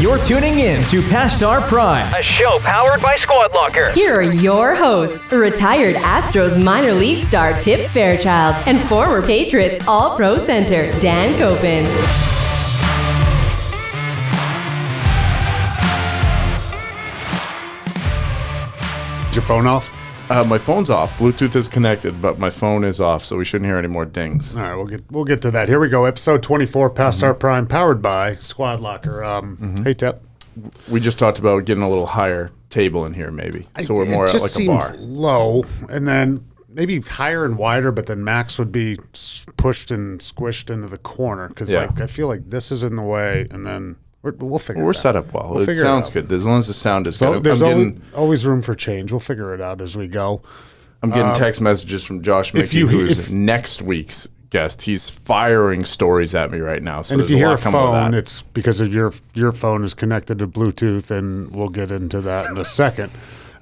You're tuning in to Past Our Prime, a show powered by SquadLocker. Here are your hosts, retired Astros minor league star Tip Fairchild and former Patriots All-Pro center Dan Copen. Is your phone off? My phone's off. Bluetooth is connected, but my phone is off, so we shouldn't hear any more dings. All right, we'll get to that. Here we go. Episode 24, Past Our Prime, powered by SquadLocker. Hey, Tep. We just talked about getting a little higher table in here, maybe. So we're more at like a bar. Low, and then maybe higher and wider, but then Max would be pushed and squished into the corner because I feel like this is in the way, and then we'll figure it out. We're set up well. It sounds good. As long as the sound is good. There's always room for change. We'll figure it out as we go. I'm getting text messages from Josh Mickey, who's next week's guest. He's firing stories at me right now. So and if you hear a phone, it's because of your phone is connected to Bluetooth, and we'll get into that in a second.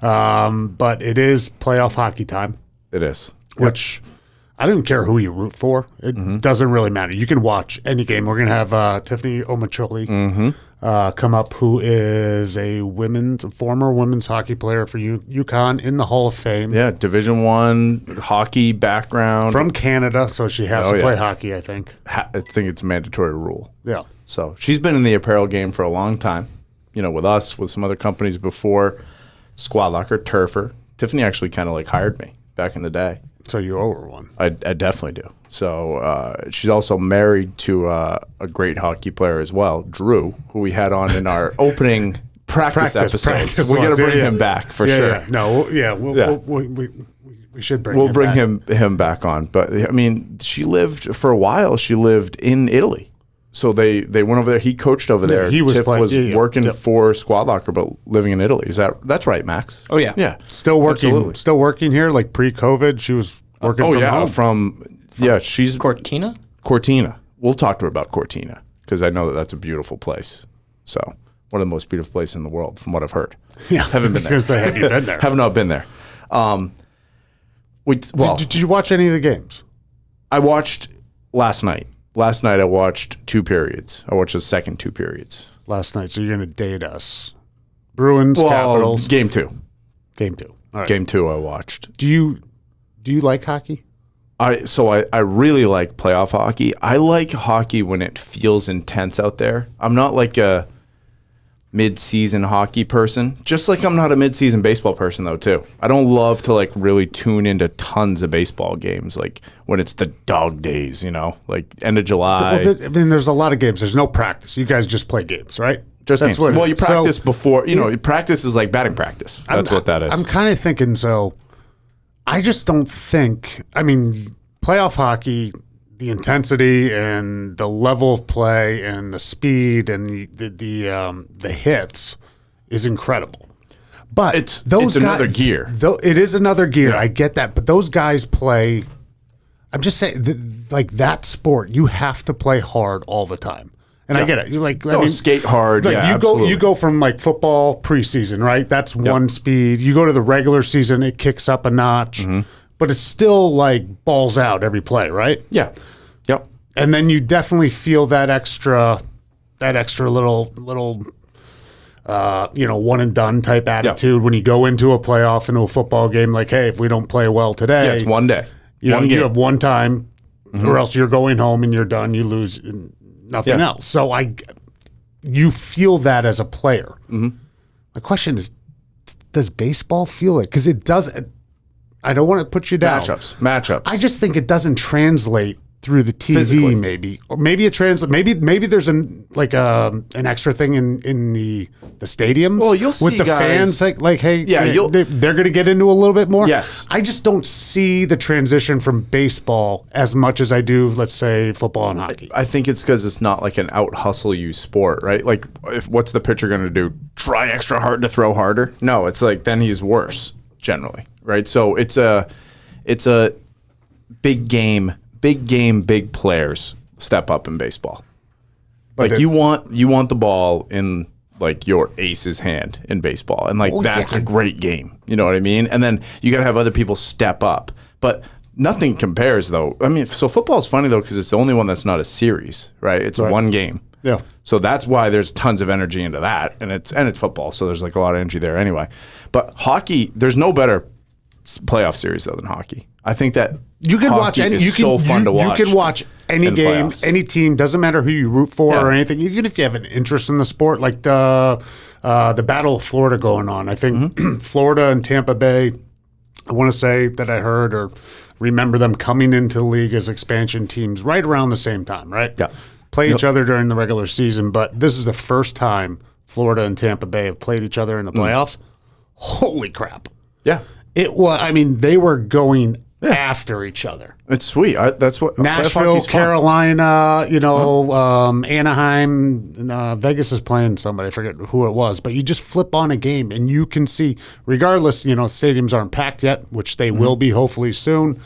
But it is playoff hockey time. It is. Which I don't care who you root for. It doesn't really matter. You can watch any game. We're going to have Tiffany Omicioli come up, who is a former women's hockey player for Uconn in the Hall of Fame. Yeah, Division I hockey background. From Canada, so she has to play hockey, I think. I think it's a mandatory rule. Yeah. So she's been in the apparel game for a long time, with us, with some other companies before. SquadLocker, Turfer. Tiffany actually kind of hired me back in the day. So you owe her one. I definitely do. So she's also married to a great hockey player as well, Drew, who we had on in our opening practice episodes. We got to bring him back for sure. Yeah. No, yeah, we should bring. We'll bring him back on. But I mean, she lived for a while. She lived in Italy. So they went over there. He coached over there. He was Tiff working for SquadLocker, but living in Italy. That's right, Max? Oh yeah, yeah. Still working. Absolutely. Still working here, like pre-COVID. She was working. From home. She's Cortina. We'll talk to her about Cortina because I know that's a beautiful place. So one of the most beautiful places in the world, from what I've heard. Yeah, haven't been there. Say, have you been there? Have not been there. Did you watch any of the games? I watched last night. Last night I watched 2 periods. I watched the second 2 periods. Last night, so you're going to date us. Bruins, Capitals. Game 2. Game 2. All right. Game 2 I watched. Do you like hockey? I really like playoff hockey. I like hockey when it feels intense out there. I'm not like a mid-season hockey person. Just like I'm not a mid-season baseball person, though, too. I don't love to, really tune into tons of baseball games, when it's the dog days, end of July. There's a lot of games. There's no practice. You guys just play games, right? Just games. Well, you practice before, practice is like batting practice. That's what that is. I'm kind of thinking, I just don't think, playoff hockey, the intensity and the level of play and the speed and the hits is incredible. But it's another gear. It is another gear. Yeah. I get that. But those guys play. I'm just saying, that sport, you have to play hard all the time. And I get it. You skate hard. You go from football preseason, right? That's one speed. You go to the regular season, it kicks up a notch. But it's still balls out every play, right? Yeah. Yep. And then you definitely feel that extra little one and done type attitude when you go into a playoff, into a football game. Hey, if we don't play well today, it's one day. You have one time, or else you're going home and you're done. You lose, nothing else. So you feel that as a player. My question is, does baseball feel it? Because it doesn't. I don't want to put you down. Matchups. I just think it doesn't translate through the TV, physically. maybe, or maybe it translates. Maybe there's an extra thing in the stadiums. Well, you'll see with the guys, fans hey, yeah, they're going to get into a little bit more. Yes, I just don't see the transition from baseball as much as I do, let's say, football and hockey. I think it's because it's not an out hustle you sport, right? What's the pitcher going to do? Try extra hard to throw harder? No, it's then he's worse generally, right? So it's a big game, big players step up in baseball. You want the ball in your ace's hand in baseball, and that's a great game. You know what I mean? And then you got to have other people step up. But nothing compares, though. So football is funny though because it's the only one that's not a series, right? It's one game. Yeah. So that's why there's tons of energy into that, and it's football, so there's like a lot of energy there anyway. But hockey, there's no better playoff series though than hockey. I think that you can watch any. You can so fun to watch. You can watch any game, playoffs. any team. Doesn't matter who you root for or anything. Even if you have an interest in the sport, like the Battle of Florida going on. I think Florida and Tampa Bay. I want to say that I heard or remember them coming into the league as expansion teams right around the same time, right? Yeah. Play each other during the regular season, but this is the first time Florida and Tampa Bay have played each other in the playoffs. Holy crap. Yeah. It was, I mean, they were going after each other. It's sweet. That's what Nashville, Carolina, Anaheim, Vegas is playing somebody. I forget who it was, but you just flip on a game and you can see, regardless, stadiums aren't packed yet, which they will be hopefully soon.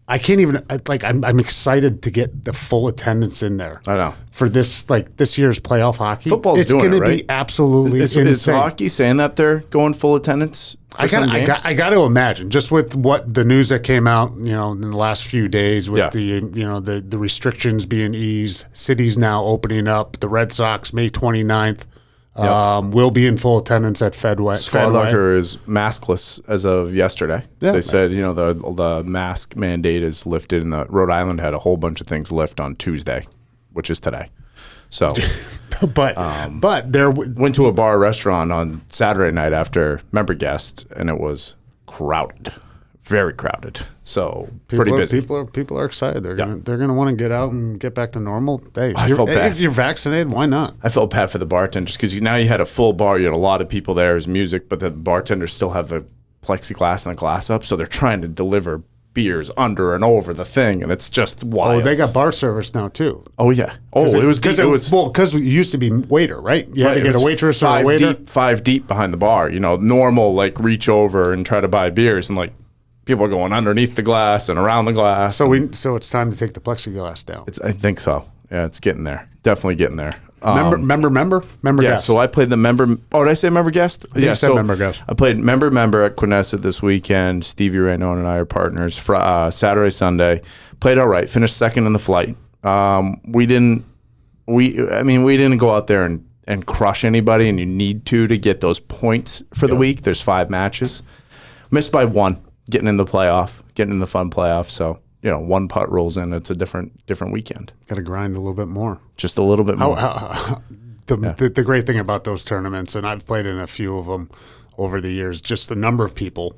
I can't even I'm excited to get the full attendance in there. I know for this year's playoff hockey. Football's doing it, right? It's going to be absolutely insane. Is hockey saying that they're going full attendance? I got to imagine just with what the news that came out, in the last few days with the restrictions being eased, cities now opening up. The Red Sox May 29th will be in full attendance at Fedway. SquadLocker is maskless as of yesterday. Yeah. They said the mask mandate is lifted, and the Rhode Island had a whole bunch of things lift on Tuesday, which is today. So, but there went to a bar restaurant on Saturday night after member guest, and it was crowded, very crowded. So pretty busy. People are excited. They're gonna want to get out and get back to normal. Hey, if you're vaccinated, why not? I felt bad for the bartenders because now you had a full bar. You had a lot of people there. There's music, but the bartenders still have the plexiglass and the glass up, so they're trying to deliver beers under and over the thing, and it's just wild. Oh, they got bar service now too. Oh yeah. Oh, it was because it used to be waiter, right? You had to get a waitress or a waiter. Five deep behind the bar. Normal reach over and try to buy beers, and people are going underneath the glass and around the glass. So it's time to take the plexiglass down. I think so. Yeah, it's getting there. Definitely getting there. Member yeah, guest. so I played the member. Oh, did I say member guest? Yeah, so member guest. I played member at Quinessa this weekend. Stevie Raynon and I are partners. Saturday, Sunday, played all right. Finished second in the flight. We didn't go out there and crush anybody, and you need to get those points for the week. There's 5 matches. Missed by 1, getting in the fun playoff. So. 1 putt rolls in. It's a different weekend. Got to grind a little bit more. Just a little bit more. The great thing about those tournaments, and I've played in a few of them over the years, just the number of people.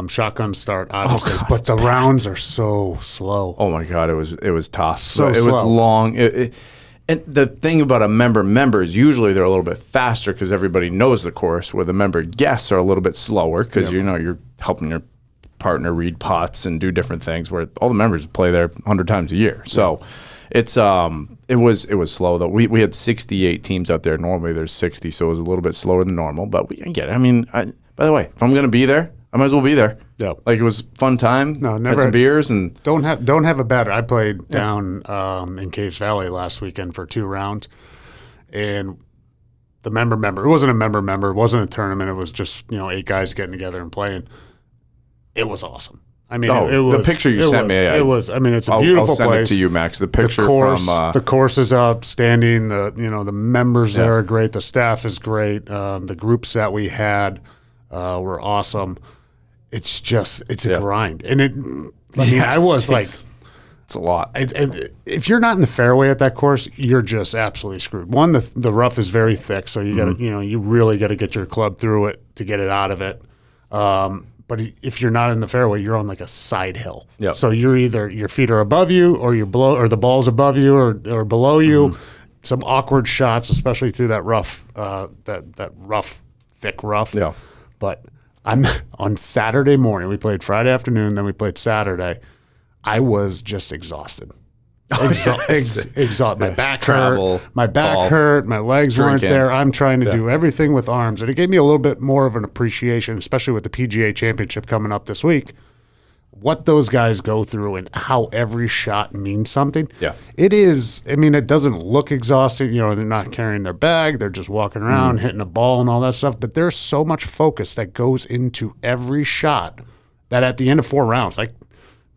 Shotgun start, obviously, but the rounds are so slow. Oh my God, it was tough. It was long. And the thing about a member is usually they're a little bit faster because everybody knows the course. Where the member guests are a little bit slower because you're helping your partner read pots and do different things where all the members play there 100 times a year. So it was slow though. We had 68 teams out there. Normally there's 60, so it was a little bit slower than normal, but we can get it. I mean, by the way, if I'm going to be there, I might as well be there. Yeah. It was a fun time. No, never had some beers and don't have a bad. I played down in Caves Valley last weekend for 2 rounds, and the member, it wasn't a member, it wasn't a tournament. It was just 8 guys getting together and playing. It was awesome. I mean, it was, the picture you sent me. It's a beautiful I'll send place. it to you, Max. The picture the course is outstanding. The members there are great. The staff is great. The groups that we had were awesome. It's a grind, and I was it's a lot. And if you're not in the fairway at that course, you're just absolutely screwed. One, the rough is very thick, so you got to you really got to get your club through it to get it out of it. But if you're not in the fairway, you're on a side hill. Yep. So you're either your feet are above you, or you're below, or the ball's above you, or below you. Some awkward shots, especially through that rough, thick rough. Yeah. But I'm on Saturday morning. We played Friday afternoon, then we played Saturday. I was just exhausted. Exhausted. My back hurt. My back hurt. My legs weren't there. I'm trying to do everything with arms, and it gave me a little bit more of an appreciation, especially with the PGA Championship coming up this week. What those guys go through and how every shot means something. Yeah, it is. I mean, it doesn't look exhausting. They're not carrying their bag. They're just walking around, hitting a ball and all that stuff. But there's so much focus that goes into every shot that at the end of 4 rounds,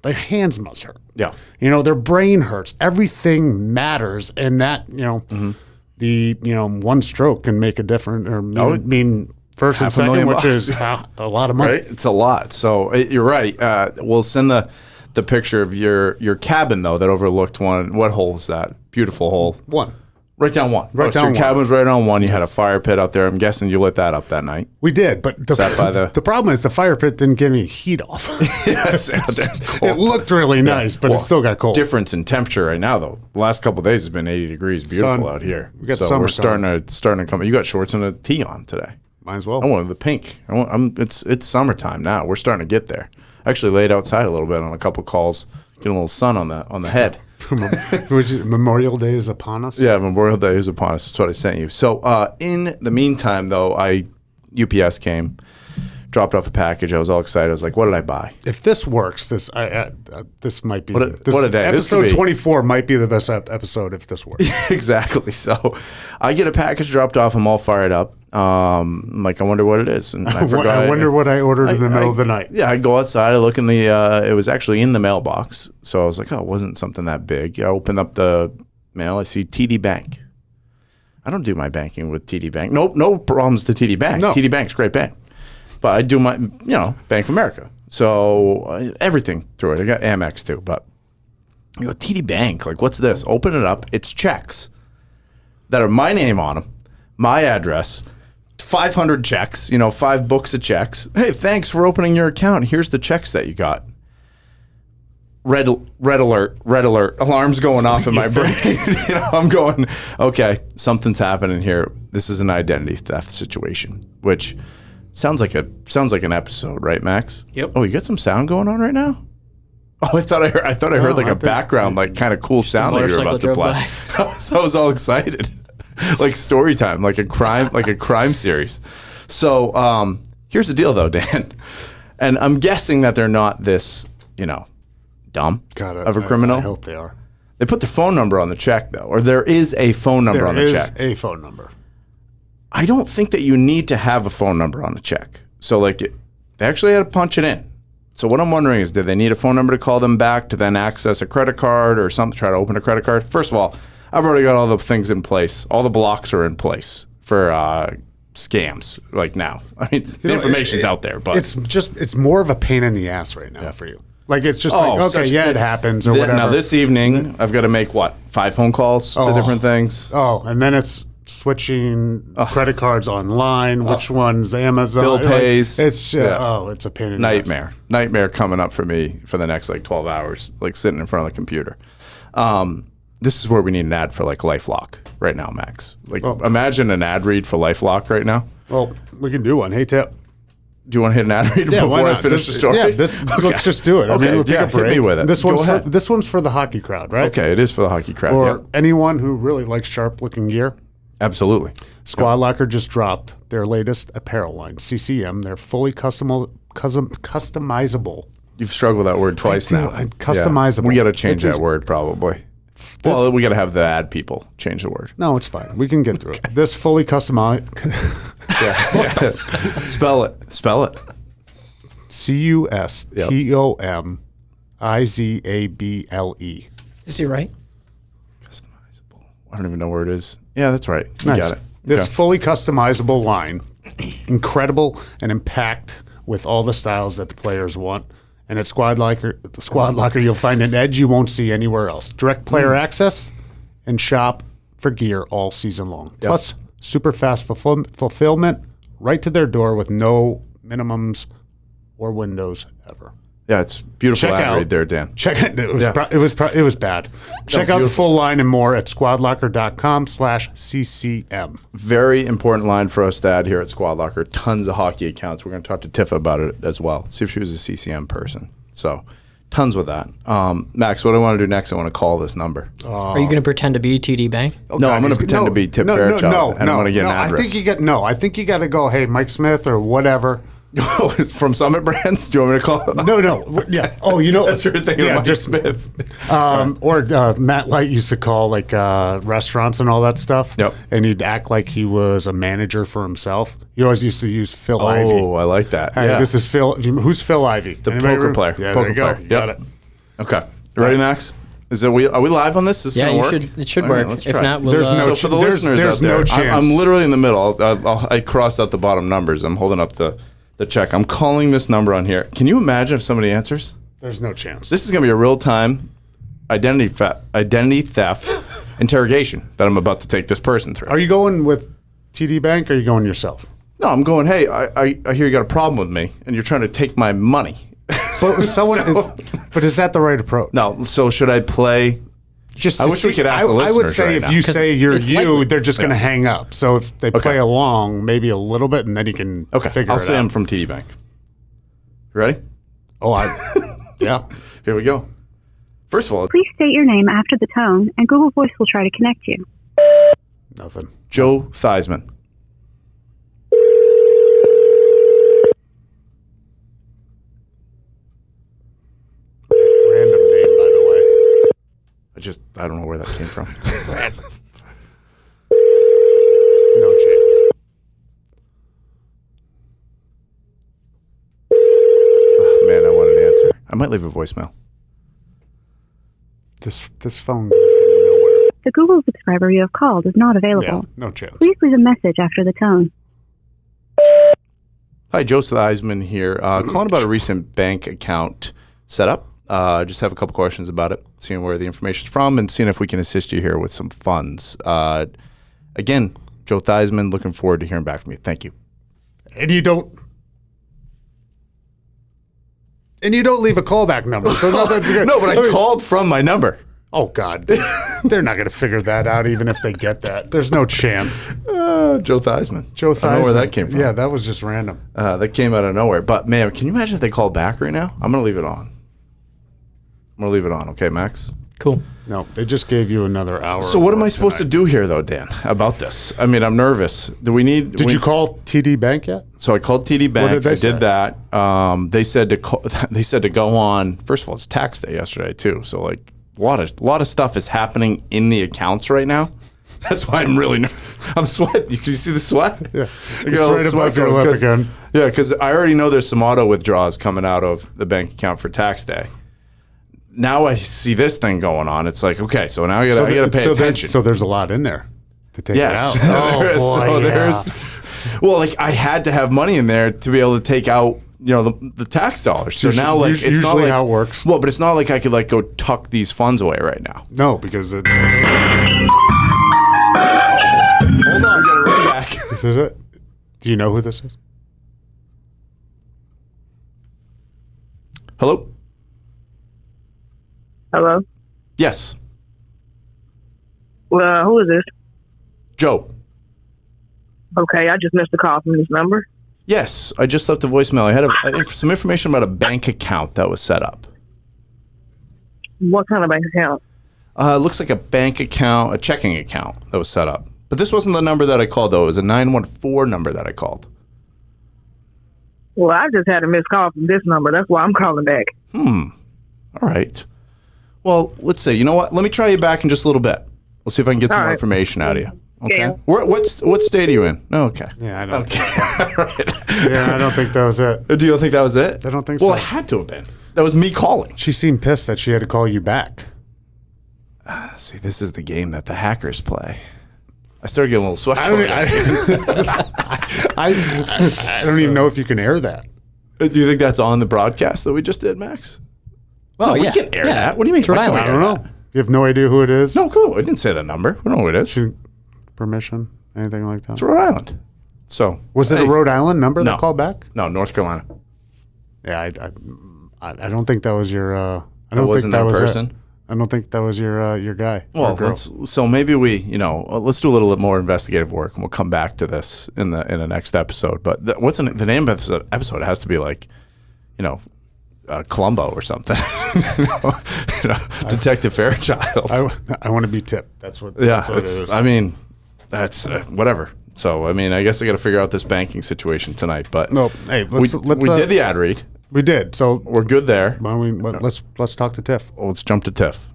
Their hands must hurt. Yeah. Their brain hurts. Everything matters, and that the one stroke can make a difference, or mean first and second, which is a lot of money. Right? It's a lot. So you're right. We'll send the picture of your cabin though that overlooked one. What hole is that? Beautiful hole. One. Right down one. Right so down your one. cabin's right on one. You had a fire pit out there. I'm guessing you lit that up that night. We did, but the problem is the fire pit didn't get any heat off. Yes, it looked really nice, but it still got cold. Difference in temperature right now, though. The last couple of days has been 80 degrees. Beautiful out here. We got so summer we're starting to come. You got shorts and a tee on today. Might as well. I wanted the pink. It's summertime now. We're starting to get there. I actually laid outside a little bit on a couple calls, getting a little sun on the head. Memorial Day is upon us. Yeah, Memorial Day is upon us. That's what I sent you. So in the meantime, though, UPS came, dropped off a package. I was all excited. I was like, "What did I buy?" If this works, this might be what a day. Episode 24 might be the best episode if this works. Exactly. So I get a package dropped off. I'm all fired up. I'm like, I wonder what it is. And I forgot. I wonder what I ordered in the middle of the night. Yeah, I go outside. I look in the. It was actually in the mailbox. So I was like, oh, it wasn't something that big. I open up the mail. I see TD Bank. I don't do my banking with TD Bank. Nope, no problems to TD Bank. No. TD Bank's a great bank. But I do my, Bank of America. So everything through it. I got Amex too. But you go, TD Bank, like, what's this? Open it up. It's checks that are my name on them, my address, 500 checks, 5 books of checks. Hey, thanks for opening your account. Here's the checks that you got. Red alert, alarms going off in my brain. I'm going, okay, something's happening here. This is an identity theft situation, which sounds like an episode, right, Max? Yep. Oh, you got some sound going on right now? Oh, I thought I heard like a background, like kind of cool sound that you were about to play. So I was all excited, like story time, like a crime series. So here's the deal, though, Dan, and I'm guessing that they're not this, dumb of a criminal. I hope they are. They put the phone number on the check, though, or there is a phone number on the check. There is a phone number. I don't think that you need to have a phone number on the check. So, they actually had to punch it in. So what I'm wondering is, did they need a phone number to call them back to then access a credit card or something, try to open a credit card? First of all, I've already got all the things in place. All the blocks are in place for scams, now. I mean, the information's out there, but it's more of a pain in the ass right now for you. It's just it happens or whatever. Now, this evening, I've got to make, 5 phone calls to different things? Oh, and then it's switching credit cards online, which one's Amazon. Bill pays. It's it's a pain in the ass. Nightmare coming up for me for the next 12 hours, sitting in front of the computer. This is where we need an ad for LifeLock right now, Max. Imagine an ad read for LifeLock right now. Well, we can do one. Hey, Tip. Do you want to hit an ad read before I finish the story? Yeah, let's just do it. Okay, we'll take a break. Hit me with it. This one's for the hockey crowd, right? Okay, it is for the hockey crowd. Or anyone who really likes sharp-looking gear. Absolutely. SquadLocker just dropped their latest apparel line, CCM. They're fully customizable. You've struggled with that word twice now. Customizable. Yeah. We got to change that word probably. Well, we got to have the ad people change the word. No, it's fine. We can get through it. This fully customized. Yeah. Spell it. CUSTOMIZABLE. Is he right? Customizable. I don't even know where it is. Yeah, that's right. You got it. This fully customizable line, incredible and impact with all the styles that the players want. And at SquadLocker, you'll find an edge you won't see anywhere else. Direct player access and shop for gear all season long. Yep. Plus, super fast fulfillment right to their door with no minimums or windows ever. Yeah, it's beautiful ad read there, Dan. Check it. It was bad. Check out the full line and more at squadlocker.com/CCM. Very important line for us to add here at SquadLocker. Tons of hockey accounts. We're going to talk to Tiff about it as well. See if she was a CCM person. So, tons with that. Max, what I want to do next, I want to call this number. Are you going to pretend to be TD Bank? No, I'm going to pretend to be Tip Fairchild. And I'm going to get an address. I think you got to go, hey, Mike Smith or whatever. From Summit Brands? Do you want me to call it? No. Yeah. Oh, that's your thing. Yeah, just Smith. Or Matt Light used to call restaurants and all that stuff. Yep. And he'd act like he was a manager for himself. He always used to use Phil Ivey. Oh, I like that. Hey, this is Phil. Who's Phil Ivey? The poker player. Yeah, poker there you go. player. Got it. Okay. You ready, Max? Are we live on this? Is this Yeah, gonna work? it should All right, work. let's If try. not, we'll. There's no So for the there's- listeners there's out there, no chance. I'm literally in the middle. I crossed out the bottom numbers. I'm holding up the check. I'm calling this number on here. Can you imagine if somebody answers? There's no chance. This is going to be a real-time identity theft interrogation that I'm about to take this person through. Are you going with TD Bank or are you going yourself? No, I'm going, hey, I hear you got a problem with me, and you're trying to take my money. But but is that the right approach? No, so should I play? Just I wish we could ask the listeners I would say right if now. you 'Cause say you're it's you, likely. they're just going to hang up. So if they play along, maybe a little bit, and then you can Okay, figure I'll it say out. I'm from TD Bank. You ready? Yeah. Here we go. First of all, Please state your name after the tone, and Google Voice will try to connect you. Nothing. Joe Theismann. Random name, by the way. I don't know where that came from. No chance. Oh, man, I wanted an answer. I might leave a voicemail. This phone goes to nowhere. The Google subscriber you have called is not available. Yeah, no chance. Please leave a message after the tone. Hi, Joe Theismann here. Calling about a recent bank account setup. Just have a couple questions about it, seeing where the information's from, and seeing if we can assist you here with some funds. Again, Joe Theismann, looking forward to hearing back from you. Thank you. And you don't leave a callback number. So nothing's good. No, but I called from my number. Oh God, they're not going to figure that out, even if they get that. There's no chance. Joe Theismann. Joe I don't know where Theismann. that came from. Yeah, that was just random. That came out of nowhere. But, man, can you imagine if they call back right now? I'm going to leave it on. Okay, Max? Cool. No, they just gave you another hour. So what am I supposed to do here, though, Dan, about this? I mean, I'm nervous. Did you call TD Bank yet? So I called TD Bank. did they I say? did that. They said to call, they said to go on. First of all, it's tax day yesterday too. So like a lot of stuff is happening in the accounts right now. That's why I'm really I'm sweating. Can you see the sweat? Yeah, I it's got a little right sweat above your going lip 'cause- again. Yeah, because I already know there's some auto withdrawals coming out of the bank account for tax day. Now I see this thing going on. It's like, okay, so now I got to pay attention. So there's a lot in there to take Yes. it out. There is. Oh boy, So well, like I had to have money in there to be able to take out, the tax dollars. So now, like, it's usually not like how it works. Well, but it's not like I could like go tuck these funds away right now. No, because Hold on, we got to ring back. this is it. Do you know who this is? Hello. Hello? Yes, Well, who is this? Joe. Okay, I just missed a call from this number. Yes, I just left a voicemail. I had some information about a bank account that was set up. What kind of bank account? It looks like a bank account, a checking account that was set up. But this wasn't the number that I called, though. It was a 914 number that I called. Well, I just had a missed call from this number. That's why I'm calling back. All right. Well, let's see. You know what? Let me try you back in just a little bit. We'll see if I can get some All more right. information out of you. Okay. Yeah. What state are you in? Oh, okay. Yeah, I don't. Okay. Yeah, I don't think that was it. Do you think that was it? I don't think Well, so. it had to have been. That was me calling. She seemed pissed that she had to call you back. See, this is the game that the hackers play. I started getting a little sweaty. I don't even know if you can air that. Do you think that's on the broadcast that we just did, Max? Well, we yeah. can air yeah. that. What do you mean? It's Rhode Why can't we Island. I don't know. You have no idea who it is? No clue. I didn't say that number. We don't know who it is. She- Permission? Anything like that? It's Rhode Island. So Was it a hey, Rhode Island number No. that called back? No, North Carolina. Yeah, I don't think that was your. I It don't wasn't think that that was person? It. I don't think that was your guy. or Well, girl. so maybe we, let's do a little bit more investigative work, and we'll come back to this in the next episode. But what's the name of this episode? It has to be like, Columbo or something. Detective Fairchild. I want to be tipped. That's what. Yeah, that's what it is. I mean, that's whatever. So I mean, I guess I got to figure out this banking situation tonight. But No, hey, we let's did the ad read. we did. So We're good there. why don't we, let's talk to Tiff. Well, let's jump to Tiff.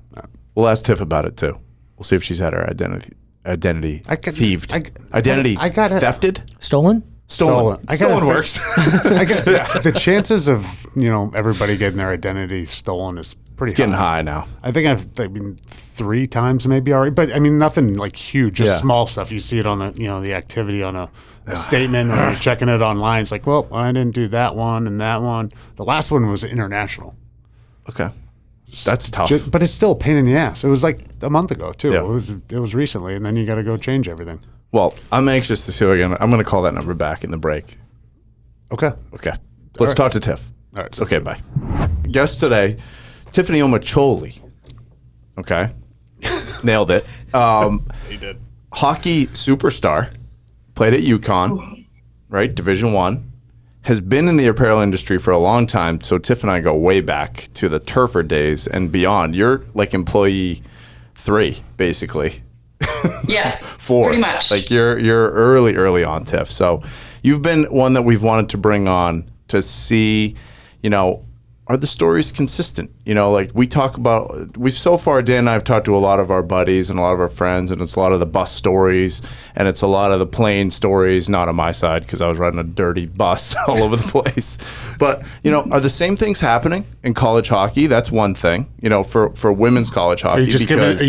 We'll ask Tiff about it too. We'll see if she's had her identity thieved. Identity I got it. thefted. Stolen? Stolen. I gotta Stolen think- works. I got the chances of everybody getting their identity stolen is pretty It's getting high now. I think I've 3 times maybe already, but I mean nothing like huge, just small stuff. You see it on the activity on a statement, or you're checking it online. It's like, well, I didn't do that one and that one. The last one was international. Okay. That's tough. But it's still a pain in the ass. It was like a month ago too. Yeah. It was recently, and then you got to go change everything. Well, I'm anxious to see what I'm going to call that number back in the break. Okay. Let's talk to Tiff. All right. Okay, bye. Guest today, Tiffany Omicioli. Okay. Nailed it. He did. Hockey superstar. Played at Uconn, right? Division I. Has been in the apparel industry for a long time. So Tiff and I go way back to the Turfer days and beyond. You're like employee 3, basically. Yeah. 4. Pretty much. Like you're early on, Tiff. So you've been one that we've wanted to bring on to see, are the stories consistent? Like so far, Dan and I have talked to a lot of our buddies and a lot of our friends, and it's a lot of the bus stories, and it's a lot of the plane stories, not on my side because I was riding a dirty bus all over the place. But, are the same things happening in college hockey? That's one thing, for women's college hockey. Are you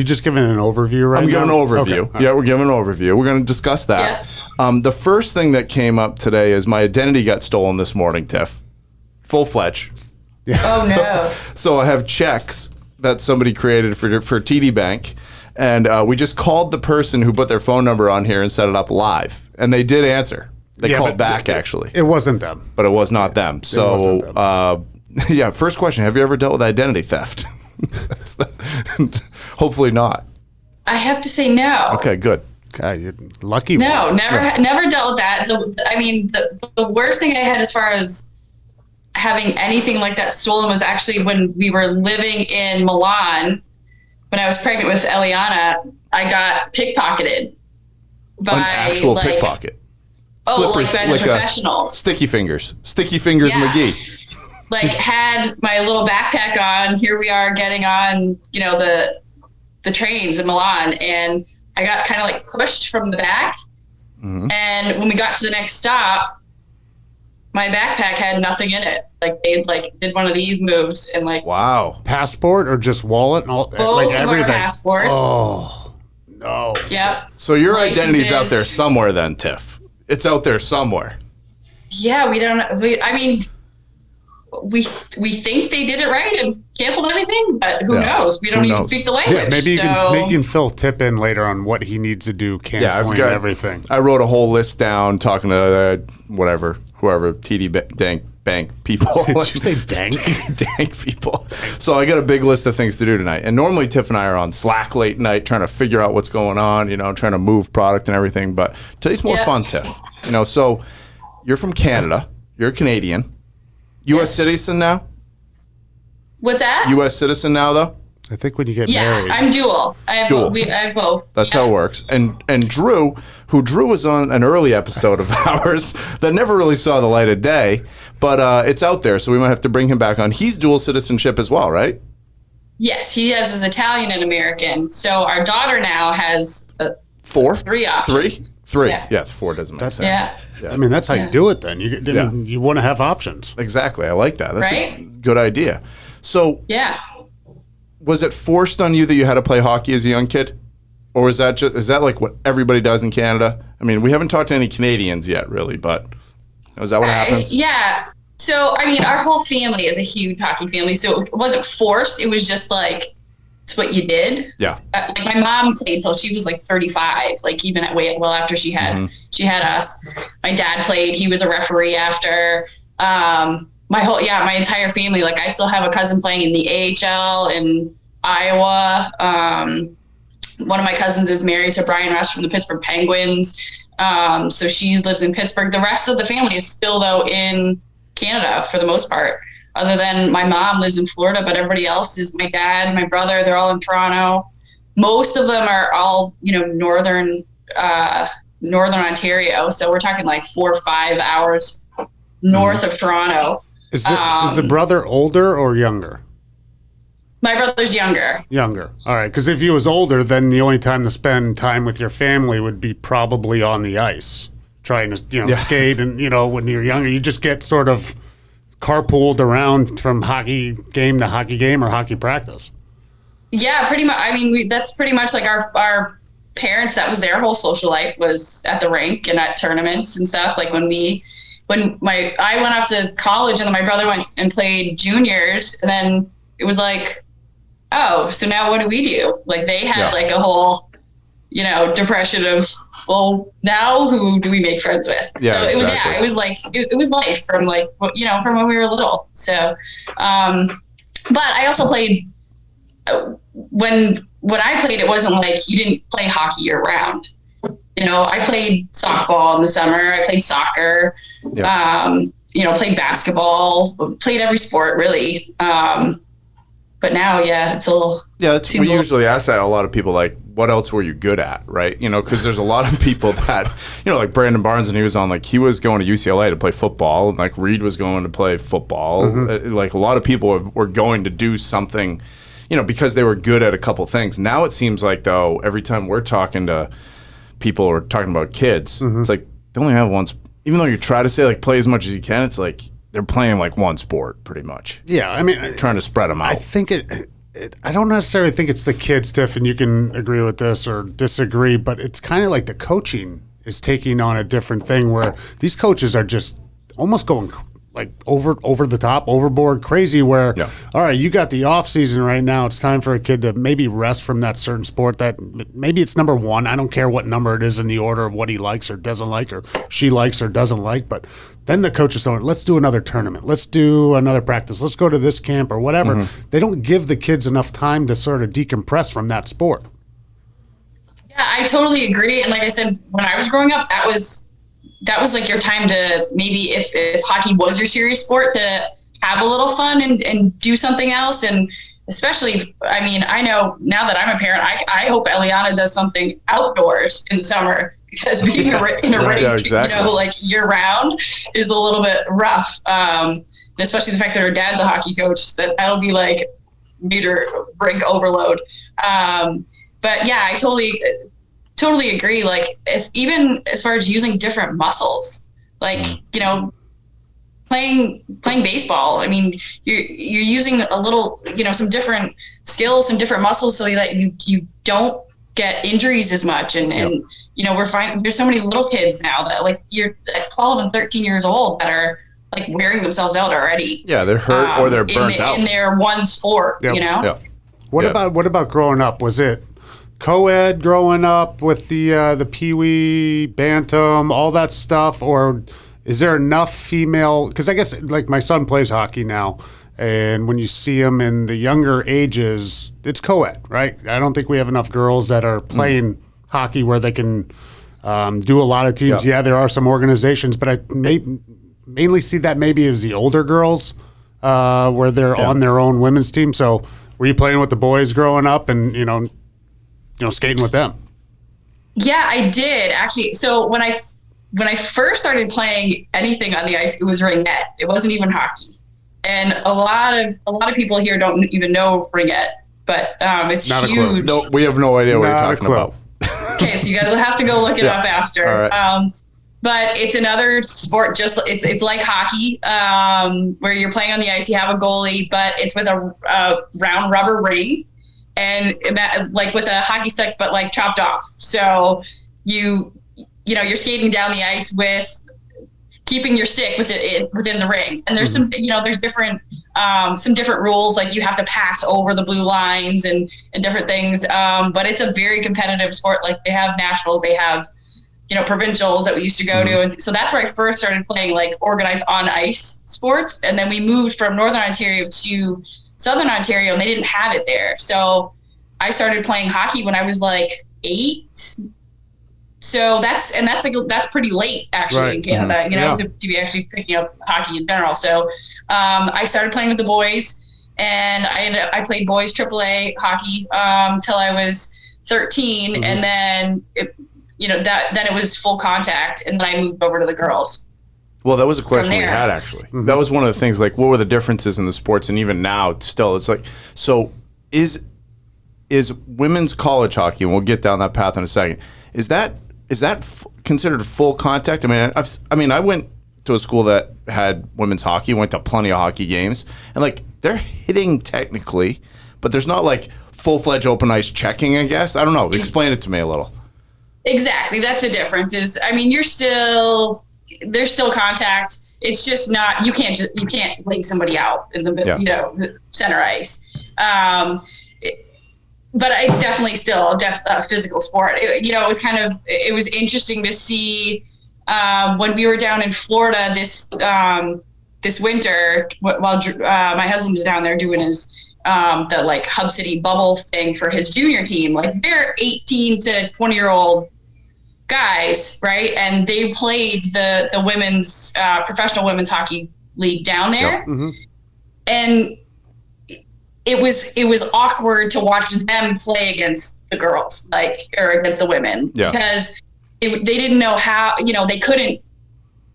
just giving an overview right now? I'm giving an overview. Okay. Yeah, we're giving an overview. We're going to discuss that. Yeah. The first thing that came up today is my identity got stolen this morning, Tiff. Full-fledged. Oh, no. So I have checks that somebody created for TD Bank, and we just called the person who put their phone number on here and set it up live, and they did answer. They called back, actually. It wasn't them. But it was not them. So, first question, have you ever dealt with identity theft? Hopefully not. I have to say no. Okay, good. God, you're lucky. No, never dealt with that. The worst thing I had as far as having anything like that stolen was actually when we were living in Milan. When I was pregnant with Eliana, I got pickpocketed by An actual pickpocket. Slippery, by the professionals. Sticky Fingers McGee. Like had my little backpack on. Here we are getting on, the trains in Milan, and I got kind of like pushed from the back. Mm-hmm. And when we got to the next stop, my backpack had nothing in it. Like they did one of these moves and wow. Passport or just wallet and all both of everything. our passports. Oh no. Yep. So your identity's out there somewhere then, Tiff. It's out there somewhere. Yeah, we think they did it right and canceled everything, but who knows? We don't even speak the language. Yeah, maybe you can fill Tip in later on what he needs to do, canceling everything. I wrote a whole list down talking to whoever TD Bank people. Did you say dank? Dank people. So I got a big list of things to do tonight. And normally Tiff and I are on Slack late night trying to figure out what's going on, trying to move product and everything. But today's more fun, Tiff. So you're from Canada. You're a Canadian. U.S. citizen now? What's that? U.S. citizen now, though? I think when you get married. Yeah, I'm dual. I have both. That's how it works. And Drew was on an early episode of ours that never really saw the light of day, but it's out there, so we might have to bring him back on. He's dual citizenship as well, right? Yes, he has his Italian and American. So our daughter now has 3 options. 3? Yeah. Yeah, 4 doesn't make sense. Yeah. I mean, that's how you do it then. You want to have options. Exactly. I like that. That's Right? a good idea. So yeah. Was it forced on you that you had to play hockey as a young kid? Or is that like what everybody does in Canada? I mean, we haven't talked to any Canadians yet, really, but is that what happens? Yeah. So, our whole family is a huge hockey family, so it wasn't forced. It was just it's what you did. Yeah. My mom played till she was 35, even after she had us. My dad played. He was a referee after. My entire family. I still have a cousin playing in the AHL in Iowa. One of my cousins is married to Brian Rush from the Pittsburgh Penguins. So she lives in Pittsburgh. The rest of the family is still though in Canada for the most part. Other than my mom lives in Florida, but everybody else is my dad, my brother. They're all in Toronto. Most of them are all, northern Ontario. So we're talking 4 or 5 hours north of Toronto. Is the brother older or younger? My brother's younger. Younger. All right. Because if he was older, then the only time to spend time with your family would be probably on the ice, trying to skate. And when you're younger, you just get sort of carpooled around from hockey game to hockey game or hockey practice. Yeah, pretty much. I mean, that's pretty much like our parents. That was their whole social life, was at the rink and at tournaments and stuff. Like when I went off to college and then my brother went and played juniors, and then it was like, oh, so now what do we do? Like they had like a whole, depression of, well, now who do we make friends with? Yeah, so it exactly. was like, it was life from like, from when we were little. So, but I also played when I played, it wasn't like you didn't play hockey year round. I played softball in the summer. I played soccer, played basketball, played every sport really. But now, it's a little. Yeah, we usually ask that a lot of people, like, what else were you good at, right? Because there's a lot of people that, like Brandon Barnes, and he was on, like, he was going to UCLA to play football, and like Reed was going to play football. Like a lot of people were going to do something, because they were good at a couple things. Now it seems like, though, every time we're talking to people or talking about kids, it's like they only have one. Even though you try to say, like, play as much as you can, it's like they're playing like one sport pretty much. Yeah, I mean, trying to spread them out. I think I don't necessarily think it's the kids, Tiff, and you can agree with this or disagree, but it's kind of like the coaching is taking on a different thing where these coaches are just almost going like over the top, overboard, crazy, where, all right, you got the off season right now. It's time for a kid to maybe rest from that certain sport that maybe it's number one. I don't care what number it is in the order of what he likes or doesn't like or she likes or doesn't like, but then the coach is saying, let's do another tournament. Let's do another practice. Let's go to this camp or whatever. They don't give the kids enough time to sort of decompress from that sport. Yeah, I totally agree. And like I said, when I was growing up, that was like your time to maybe if hockey was your serious sport, to have a little fun and do something else. And especially, I mean, I know now that I'm a parent, I hope Eliana does something outdoors in the summer, because being in a rink, like year round is a little bit rough. Especially the fact that her dad's a hockey coach, that'll be like major rink overload. But yeah, I totally agree. Like, even as far as using different muscles, like, playing baseball. I mean, you're using a little, some different skills, some different muscles, so that you don't get injuries as much. And we're finding there's so many little kids now that, like, you're at 12 and 13 years old that are like wearing themselves out already. Yeah, they're hurt or they're burnt out in their one sport. Yeah. What about growing up? Was it co-ed growing up with the Pee-wee, Bantam, all that stuff, or is there enough female? Because I guess, like, my son plays hockey now, and when you see him in the younger ages, it's co-ed, right? I don't think we have enough girls that are playing hockey where they can do a lot of teams. Yeah, there are some organizations, but I mainly see that maybe as the older girls where they're on their own women's team. So were you playing with the boys growing up and, skating with them? Yeah, I did actually. So when I first started playing anything on the ice, it was ringette. It wasn't even hockey. And a lot of people here don't even know ringette, but it's not huge. A clue. No, we have no idea what you're talking about. Okay, so you guys will have to go look it up after. All right. But it's another sport, just it's like hockey, where you're playing on the ice. You have a goalie, but it's with a round rubber ring, and like with a hockey stick, but like chopped off. So you're skating down the ice with keeping your stick within the ring. And there's there's some different rules, like you have to pass over the blue lines and different things. But it's a very competitive sport. Like, they have nationals, they have provincials that we used to go to. And so that's where I first started playing, like, organized on ice sports. And then we moved from Northern Ontario to Southern Ontario, and they didn't have it there. So I started playing hockey when I was like 8. So that's pretty late actually in Canada, to be actually picking up hockey in general. So I started playing with the boys, and I played boys AAA hockey till I was 13, and then then it was full contact, and then I moved over to the girls. Well, that was a question we had, actually. That was one of the things, like, what were the differences in the sports? And even now, still, it's like, so is women's college hockey, and we'll get down that path in a second, is that considered full contact? I mean, I went to a school that had women's hockey, went to plenty of hockey games, and like they're hitting technically, but there's not like full-fledged open ice checking, I guess. I don't know. Explain it to me a little. Exactly. That's the difference there's still contact. It's just not, you can't lay somebody out in the center ice. But it's definitely still a physical sport. It was interesting to see when we were down in Florida this winter while my husband was down there doing his the like Hub City bubble thing for his junior team. Like they're 18 to 20-year-old guys, right? And they played the women's professional women's hockey league down there. Yep. Mm-hmm. And it was awkward to watch them play against the girls, or against the women, because they didn't know how, they couldn't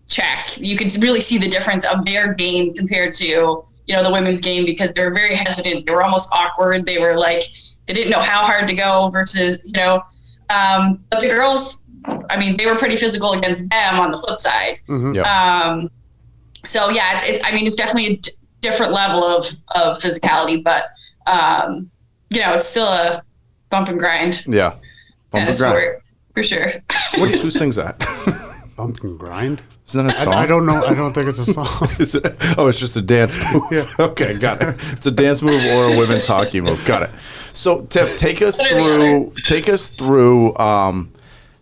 check. You could really see the difference of their game compared to, the women's game, because they were very hesitant. They were almost awkward. They were like, they didn't know how hard to go versus, but the girls, they were pretty physical against them on the flip side. Mm-hmm. Yep. So yeah, it's definitely a different level of physicality, but it's still a bump and grind. Yeah, bump and grind sport, for sure. Who sings that? Bump and grind. Isn't that a song? I don't know. I don't think it's a song. It's just a dance move. Yeah. Okay, got it. It's a dance move or a women's hockey move. Got it. So Tiff, take us through.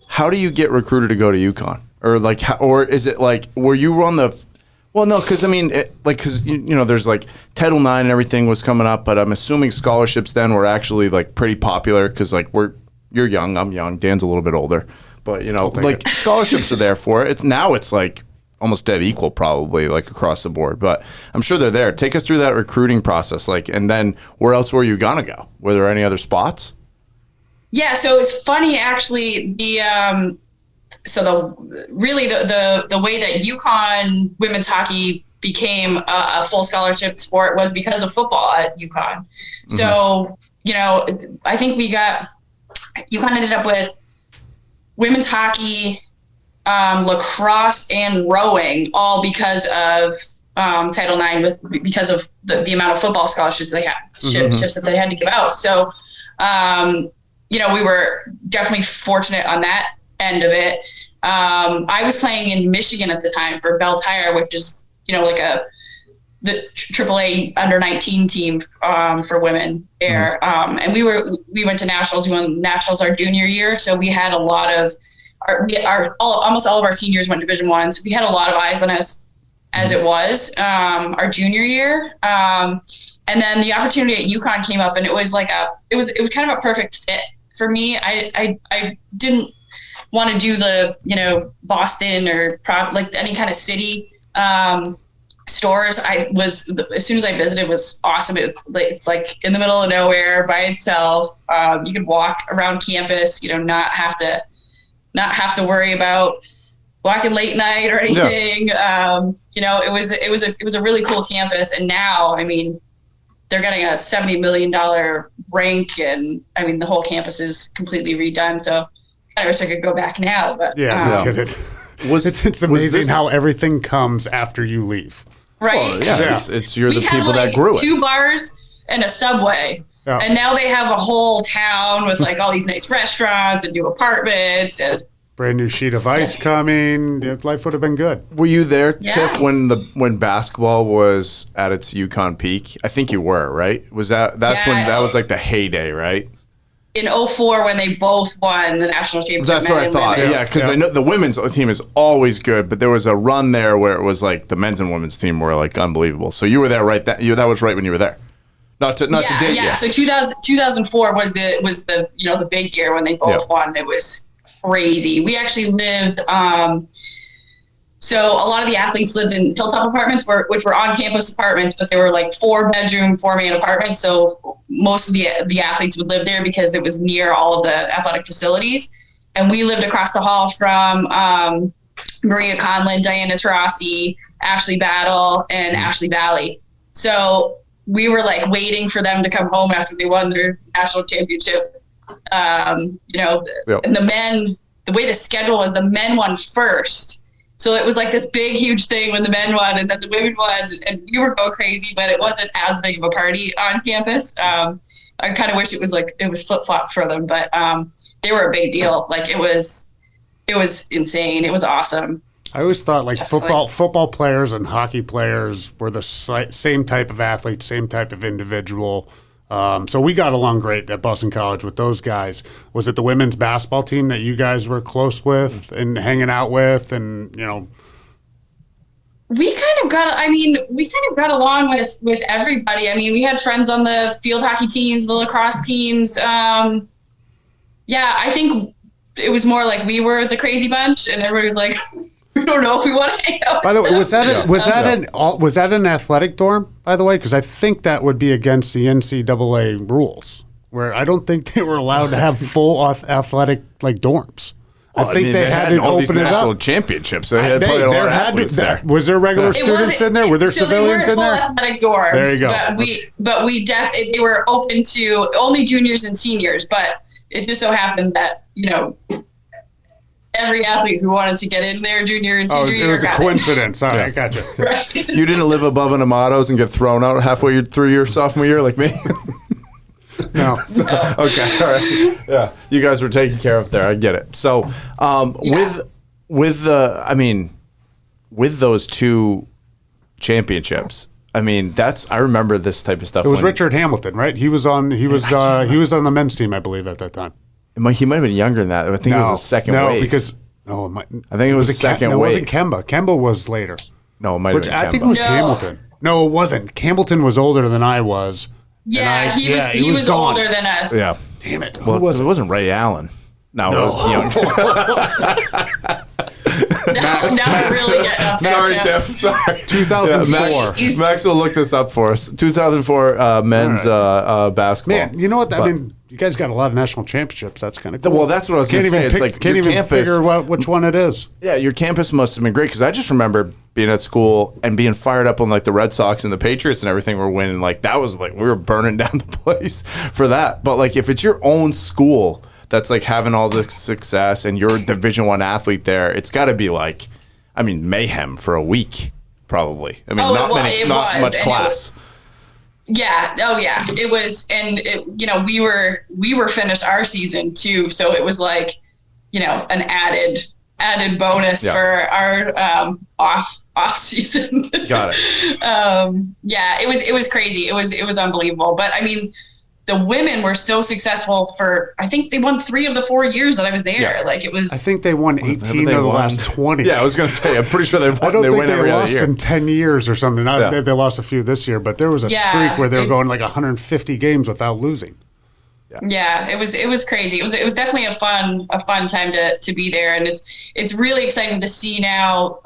How do you get recruited to go to Uconn, or is it like were you on the? Well, no, because there's like Title IX and everything was coming up, but I'm assuming scholarships then were actually like pretty popular because you're young, I'm young, Dan's a little bit older, but scholarships are there for it. It's like almost dead equal probably like across the board, but I'm sure they're there. Take us through that recruiting process, and then where else were you gonna go? Were there any other spots? Yeah, so it's funny actually. The way that Uconn women's hockey became a full scholarship sport was because of football at Uconn. Mm-hmm. So, I think Uconn ended up with women's hockey, lacrosse, and rowing, all because of Title IX, because of the amount of football scholarships they had, ships that they had to give out. So, we were definitely fortunate on that end of it. I was playing in Michigan at the time for Bell Tire, which is, the AAA under 19 team for women there. And we went to nationals. We won nationals our junior year. So we had a lot of almost all of our seniors went Division I. So we had a lot of eyes on us as it was our junior year. And then the opportunity at Uconn came up, and it was it was kind of a perfect fit for me. I didn't want to do the Boston or any kind of city stores. As soon as I visited, it was awesome. It's like in the middle of nowhere by itself. You could walk around campus, not have to worry about walking late night or anything. Yeah. It was a really cool campus, and now they're getting a $70 million rink, and the whole campus is completely redone. So I wish I could go back now, but no kidding. It's amazing how everything comes after you leave. Right. Well, yeah. You're the people that grew it. 2 bars and a Subway. Yeah. And now they have a whole town with all these nice restaurants and new apartments and brand new sheet of ice coming. Life would have been good. Were you there, Tiff, when basketball was at its Uconn peak? I think you were, right? When that was like the heyday, right? In 2004 when they both won the national championship. That's what I thought. Yeah, because I know the women's team is always good, but there was a run there where it was like the men's and women's team were unbelievable. So you were there, right? That was right when you were there. Not to date yet. Yeah. So 2004 was the the big year when they both won. It was crazy. We actually lived. So a lot of the athletes lived in Hilltop apartments, which were on-campus apartments, but they were 4-bedroom, 4-man apartments. So most of the athletes would live there because it was near all of the athletic facilities. And we lived across the hall from Maria Conlon, Diana Taurasi, Ashley Battle, and Ashley Valley. So we were waiting for them to come home after they won their national championship. And the men, the way the schedule was, the men won first. So it was like this big, huge thing when the men won and then the women won, and we were going crazy, but it wasn't as big of a party on campus. I kind of wish it was flip flop for them, but they were a big deal. Like it was insane. It was awesome. I always thought like football players and hockey players were the same type of athlete, same type of individual. So we got along great at Boston College with those guys. Was it the women's basketball team that you guys were close with and hanging out with, and We kind of got along with everybody. I mean, we had friends on the field hockey teams, the lacrosse teams. I think it was more like we were the crazy bunch, and everybody was like, we don't know if we want to hang out. By the way, was that an athletic dorm? By the way, because I think that would be against the NCAA rules, where I don't think they were allowed to have full athletic like dorms. Well, I think they had to all these open it national up. championships. They had probably a lot of athletes there. Was there regular students in there? Were there civilians in there? Athletic dorms. There you go. But they were open to only juniors and seniors. But it just so happened that every athlete who wanted to get in there, junior and senior year. It was a coincidence. All right, I got you. Right. You didn't live above an Amados and get thrown out halfway through your sophomore year like me? No. Okay, all right. Yeah, you guys were taken care of there. I get it. So, with those two championships, I remember this type of stuff. It was Richard Hamilton, right? He was on the men's team, I believe, at that time. He might have been younger than that. I think it was a second wave. I think it was a second wave. It wasn't Kemba. Kemba was later. No, it might have been Kemba. I think it was Hamilton. No, it wasn't. Hamilton was older than I was. Yeah, he was older than us. Yeah. Damn it. Well, it wasn't Ray Allen. No. It was young. Now we're really getting up. Sorry, Tiff. Sorry. 2004. Max will look this up for us. 2004 men's basketball. Man, you know what? You guys got a lot of national championships. That's kind of cool. Well, that's what I was going to say. It's like can't even campus, figure out which one it is. Yeah, your campus must have been great because I just remember being at school and being fired up on like the Red Sox and the Patriots and everything were winning. Like that was like we were burning down the place for that. But like if it's your own school that's like having all this success and you're a Division I athlete there, it's got to be like, mayhem for a week probably. Not much class. Yeah. Oh, yeah. It was, and we were finished our season too, so it was like, an added bonus for our off season. Got it. It was crazy. It was unbelievable. But the women were so successful for, I think they won 3 of the 4 years that I was there. Yeah. Like it was. I think they won 18 of the last 20. Yeah, I was going to say, I'm pretty sure they won. I don't think win they every lost other year. in 10 years or something. They lost a few this year, but there was a streak where they were going like 150 games without losing. Yeah, it was crazy. It was definitely a fun time to be there, and it's really exciting to see now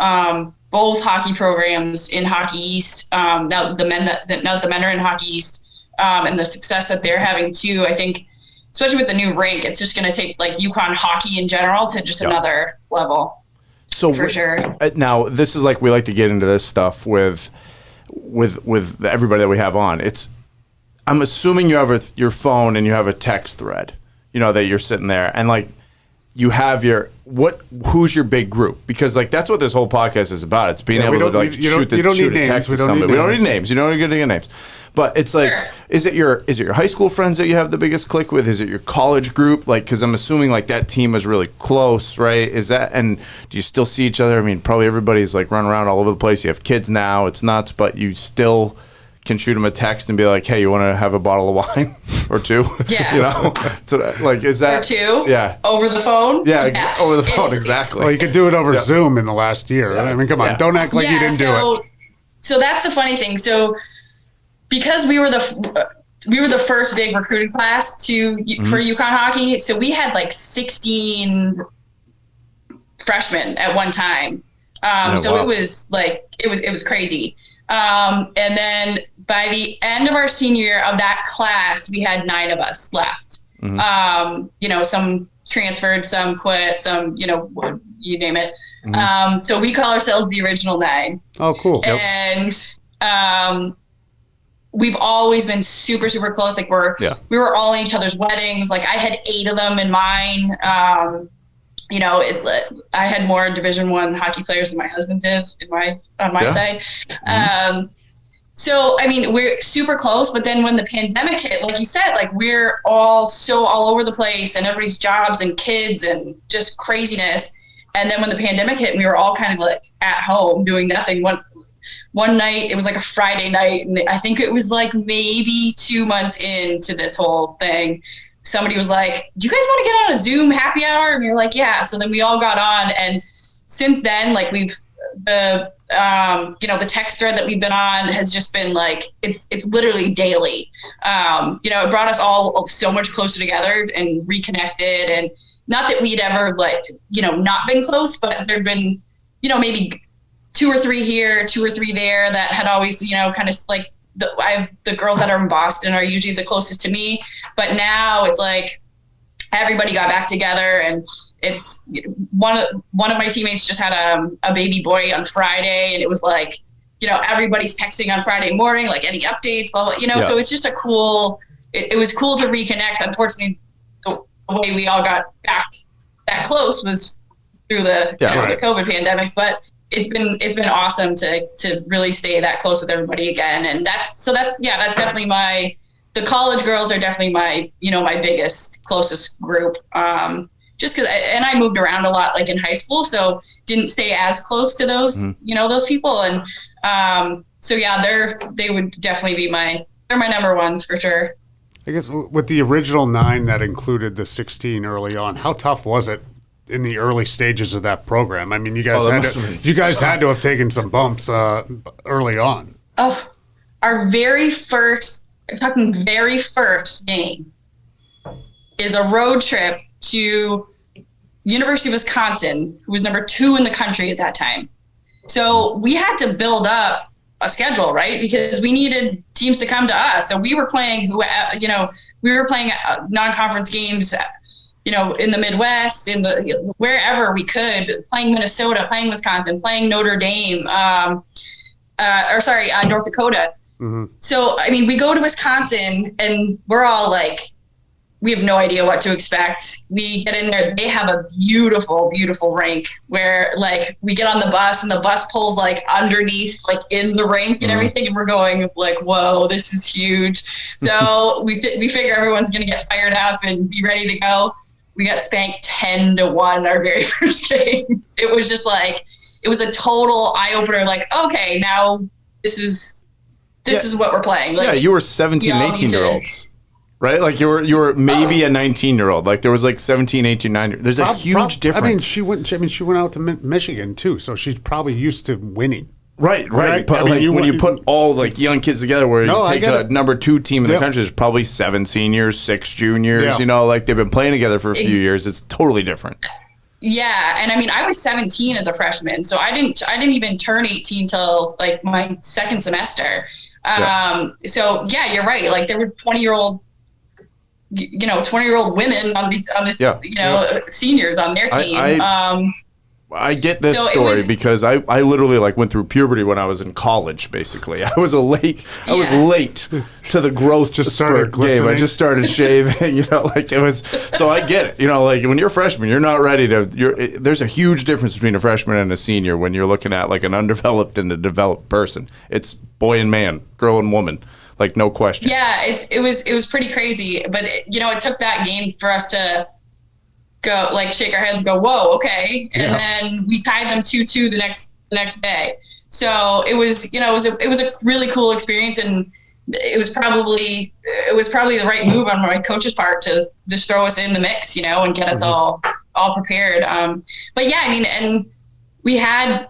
both hockey programs in Hockey East. Now the men are in Hockey East. And the success that they're having too, I think, especially with the new rink, it's just going to take like Uconn hockey in general to just another level. So for sure. Now this is like we like to get into this stuff with everybody that we have on. I'm assuming you have your phone and you have a text thread, that you're sitting there and like you have who's your big group? Because like that's what this whole podcast is about. It's being able to like shoot a text to somebody. We don't need names. You don't need to get names. But it's like, is it your high school friends that you have the biggest click with? Is it your college group? Like, because I'm assuming like that team is really close, right? And do you still see each other? Probably everybody's like running around all over the place. You have kids now. It's nuts, but you still can shoot them a text and be like, hey, you want to have a bottle of wine or 2? Yeah. So like, is that? Or 2? Yeah. Over the phone? Yeah, over the phone, exactly. Well, you could do it over Zoom in the last year. Yeah. Come on, don't act like you didn't do it. So that's the funny thing. So because we were the first big recruiting class for Uconn hockey, so we had like 16 freshmen at one time. It was like it was crazy. And then by the end of our senior year of that class, we had 9 of us left. Mm-hmm. Some transferred, some quit, some you name it. Mm-hmm. So we call ourselves the original 9. Oh, cool. And we've always been super, super close. Like we were all in each other's weddings. Like I had 8 of them in mine. I had more Division I hockey players than my husband did on my side. So, I mean, we're super close, but then when the pandemic hit, like you said, like we're all over the place and everybody's jobs and kids and just craziness. And then when the pandemic hit, we were all kind of like at home doing nothing. One night, it was like a Friday night, and I think it was like maybe 2 months into this whole thing, somebody was like, do you guys want to get on a Zoom happy hour? And we were like, yeah. So then we all got on. And since then, like the text thread that we've been on has just been like, it's literally daily. It brought us all so much closer together and reconnected. And not that we'd ever not been close, but there'd been, maybe 2 or 3 here, 2 or 3 there that had always, kind of like the girls that are in Boston are usually the closest to me. But now it's like everybody got back together, and it's one of my teammates just had a baby boy on Friday, and it was like, everybody's texting on Friday morning, like any updates, blah, blah, so it's just it was cool to reconnect. Unfortunately, the way we all got back that close was through the COVID pandemic, but it's been awesome to really stay that close with everybody again. And that's definitely the college girls are definitely my biggest, closest group. Just because, and I moved around a lot, like in high school, so didn't stay as close to those, those people. And they would definitely be they're my number ones for sure. I guess with the original 9 that included the 16 early on, how tough was it in the early stages of that program? I mean, you guys had to have taken some bumps early on. Oh, our very first game is a road trip to University of Wisconsin, who was number 2 in the country at that time. So we had to build up a schedule, right? Because we needed teams to come to us. So we were playing, non-conference games, in the Midwest, wherever we could, playing Minnesota, playing Wisconsin, playing Notre Dame, North Dakota. Mm-hmm. So, I mean, we go to Wisconsin and we're all like, we have no idea what to expect. We get in there. They have a beautiful, beautiful rink where like we get on the bus and the bus pulls like underneath, like in the rink and everything. And we're going like, whoa, this is huge. So we figure everyone's going to get fired up and be ready to go. We got spanked 10-1 our very first game. It was just like, it was a total eye opener. Like, okay, now this is what we're playing. Like, you were 17, 18-year-olds. Right? Like you were maybe a 19-year-old. Like there was like 17, 18, 19. There's a huge difference. I mean, she went out to Michigan too, so she's probably used to winning. Right. But when you put all like young kids together, where you take a number 2 team in the country, there's probably 7 seniors, 6 juniors. Like they've been playing together for a few years. It's totally different. Yeah, and I mean, I was 17 as a freshman, so I didn't even turn 18 till like my second semester. So yeah, you're right. Like there were 20-year-old women on the seniors on their team. I get this story because I literally like went through puberty when I was in college. Basically, I was late to the growth. Just started game. I just started shaving. Like it was. So I get it. Like when you're a freshman, you're not ready to. There's a huge difference between a freshman and a senior when you're looking at like an undeveloped and a developed person. It's boy and man, girl and woman. Like no question. Yeah, it was pretty crazy, but it took that game for us to go like shake our heads and go, whoa, okay, and then we tied them 2-2 the next day. So it was it was a really cool experience, and it was probably the right move on my coach's part to just throw us in the mix, and get us all prepared. But yeah, I mean, and we had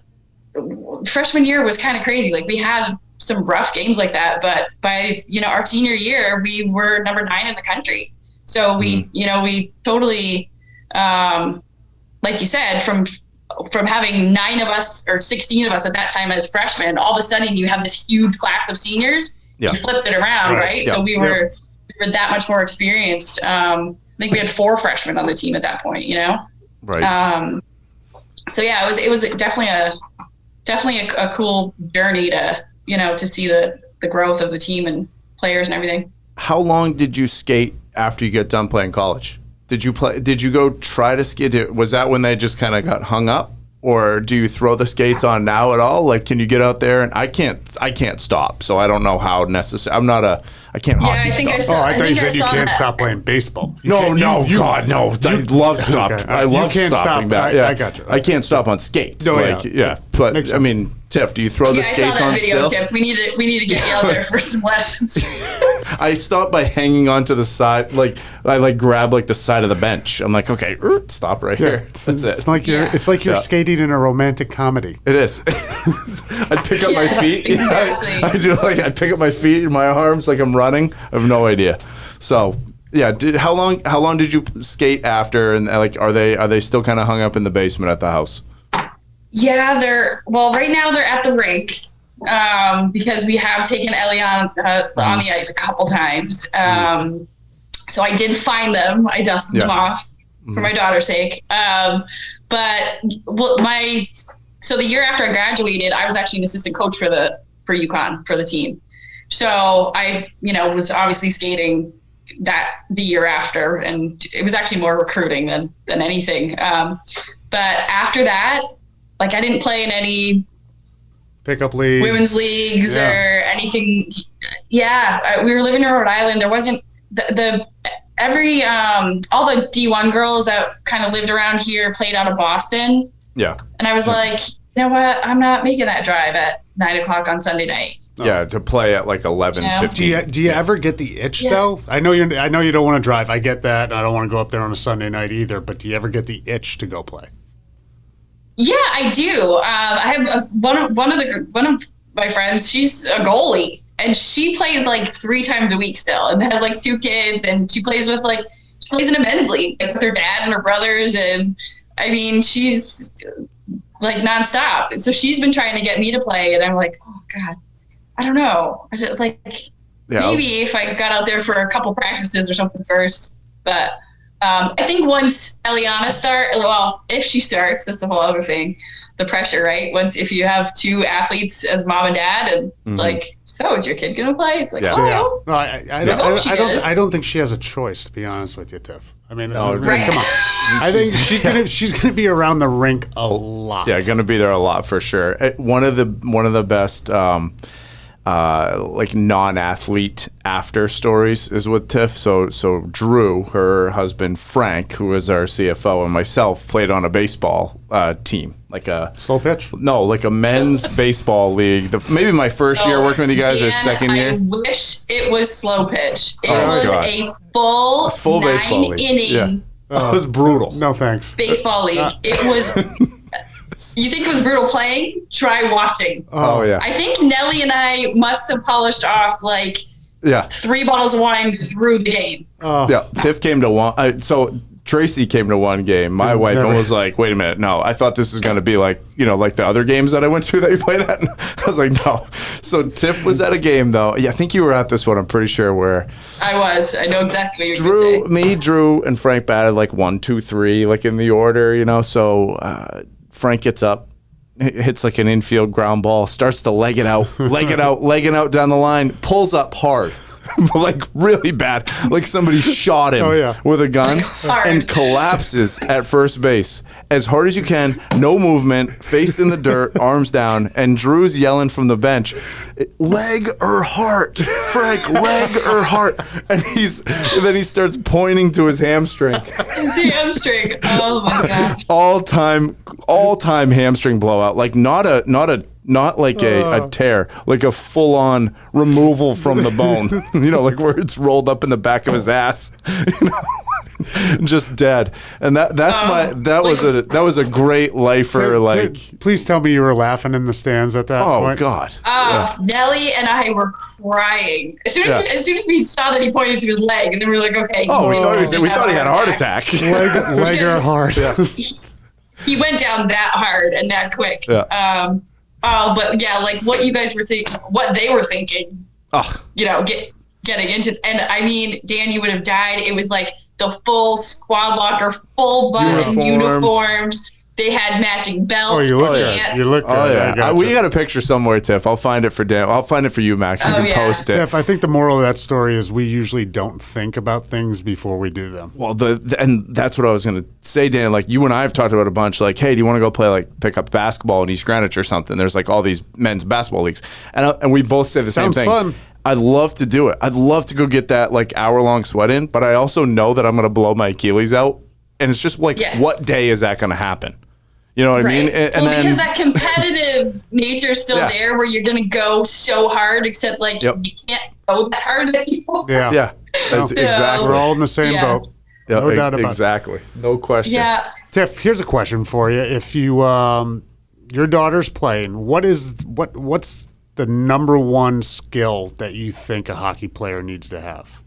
freshman year was kind of crazy. Like we had some rough games like that, but by our senior year we were number 9 in the country. So we totally like you said, from having 9 of us or 16 of us at that time as freshmen, all of a sudden you have this huge class of seniors. You flipped it around, right? So we were that much more experienced. I think we had 4 freshmen on the team at that point, Right. So yeah, it was definitely a cool journey to to see the growth of the team and players and everything. How long did you skate after you got done playing college? Did you play? Did you go try to skate? Was that when they just kind of got hung up, or do you throw the skates on now at all? Like, can you get out there? And I can't stop, so I don't know how necessary. I can't hockey stop. I thought you said you can't stop playing baseball. God, no. I love stopping. Okay. I love can't stopping stop. that. Yeah. I got you. I can't stop on skates. No, But I mean, Tiff, do you throw the skates on still? I saw that video, Tiff. We need to get you out there for some lessons. I stop by hanging onto the side, like I grab like the side of the bench. I'm like, okay, stop right here. That's it. It's like you're skating in a romantic comedy. It is. I pick up my feet. Exactly. I do I pick up my feet and my arms like I'm running. I have no idea. So yeah, how long did you skate after? And like, are they still kind of hung up in the basement at the house? Yeah, right now they're at the rink because we have taken Ellie on the ice a couple times. So I did find them. I dusted them off for my daughter's sake. But the year after I graduated, I was actually an assistant coach for Uconn for the team. So I, was obviously skating the year after, and it was actually more recruiting than anything. But after that, like, I didn't play in any pickup leagues, women's leagues, or anything. Yeah, we were living in Rhode Island. There wasn't all the D1 girls that kind of lived around here played out of Boston. Yeah. And I was like, you know what? I'm not making that drive at 9:00 on Sunday night. Yeah, to play at like 11:15. Do you ever get the itch though? I know you don't want to drive. I get that. I don't want to go up there on a Sunday night either. But do you ever get the itch to go play? Yeah, I do. I have one of my friends. She's a goalie, and she plays like 3 times a week still, and has like 2 kids, and she plays in a men's league with her dad and her brothers, and I mean, she's like nonstop. So she's been trying to get me to play, and I'm like, oh God, I don't know. Maybe if I got out there for a couple practices or something first, but. I think once Eliana if she starts, that's a whole other thing. The pressure, right? If you have 2 athletes as mom and dad, and it's like, so is your kid gonna play? It's like, No, I don't think she has a choice, to be honest with you, Tiff. I mean, come on. I think she's gonna be around the rink a lot. Yeah, gonna be there a lot for sure. One of the best. Like non-athlete after stories is with Tiff. So Drew, her husband Frank, who is our CFO, and myself played on a baseball team, like a slow pitch. No, like a men's baseball league. Maybe my first year working with you guys, or second year. I wish it was slow pitch. It was a full 9 baseball league. inning. Yeah. It was brutal. No thanks. Baseball league. It was. You think it was brutal playing? Try watching. Oh yeah. I think Nelly and I must have polished off like 3 bottles of wine through the game. Yeah, Tiff came to one. So Tracy came to one game. My wife and was like, "Wait a minute, no! I thought this was going to be like like the other games that I went to that you played at." I was like, "No." So Tiff was at a game though. Yeah, I think you were at this one. I'm pretty sure where. I was. I know exactly what you're going to say. Drew, and Frank batted like 1, 2, 3, like in the order. So. Frank gets up, hits like an infield ground ball, starts to legging out down the line, pulls up hard, like really bad, like somebody shot him with a gun, and collapses at first base as hard as you can, no movement, face in the dirt, arms down, and Drew's yelling from the bench, "Leg or heart, Frank, leg or heart," and then he starts pointing to his hamstring. His hamstring. Oh my gosh. All time hamstring blowout. Like not like a tear, like a full on removal from the bone. Like where it's rolled up in the back of his ass. Just dead. And that was a great lifer. Please tell me you were laughing in the stands at that point. Oh God. Nelly and I were crying as soon as we saw that he pointed to his leg, and then we were like, okay. We thought he had a heart attack. Leg or heart. Yeah. He went down that hard and that quick. Yeah. But yeah, like what you guys were thinking, what they were thinking. Getting into, and I mean, Dan, you would have died. It was like the full SquadLocker, full button uniforms. They had matching belts. Oh, you look good. pants. You look good. Oh I yeah, we got a picture somewhere, Tiff. I'll find it for Dan. I'll find it for you, Max. You can post it. Tiff, I think the moral of that story is we usually don't think about things before we do them. Well, and that's what I was gonna say, Dan. Like you and I have talked about a bunch. Like, hey, do you want to go play pick up basketball in East Greenwich or something? There's like all these men's basketball leagues, and we both say the same thing. Sounds fun. I'd love to do it. I'd love to go get that like hour-long sweat in, but I also know that I'm gonna blow my Achilles out, and it's just like, what day is that gonna happen? You know what I mean? And then, because that competitive nature is still there where you're going to go so hard, except like you can't go that hard anymore. Yeah. That's exactly. We're all in the same boat. No doubt about it. Exactly. No question. Yeah. Tiff, here's a question for you. If you your daughter's playing, what's the number one skill that you think a hockey player needs to have?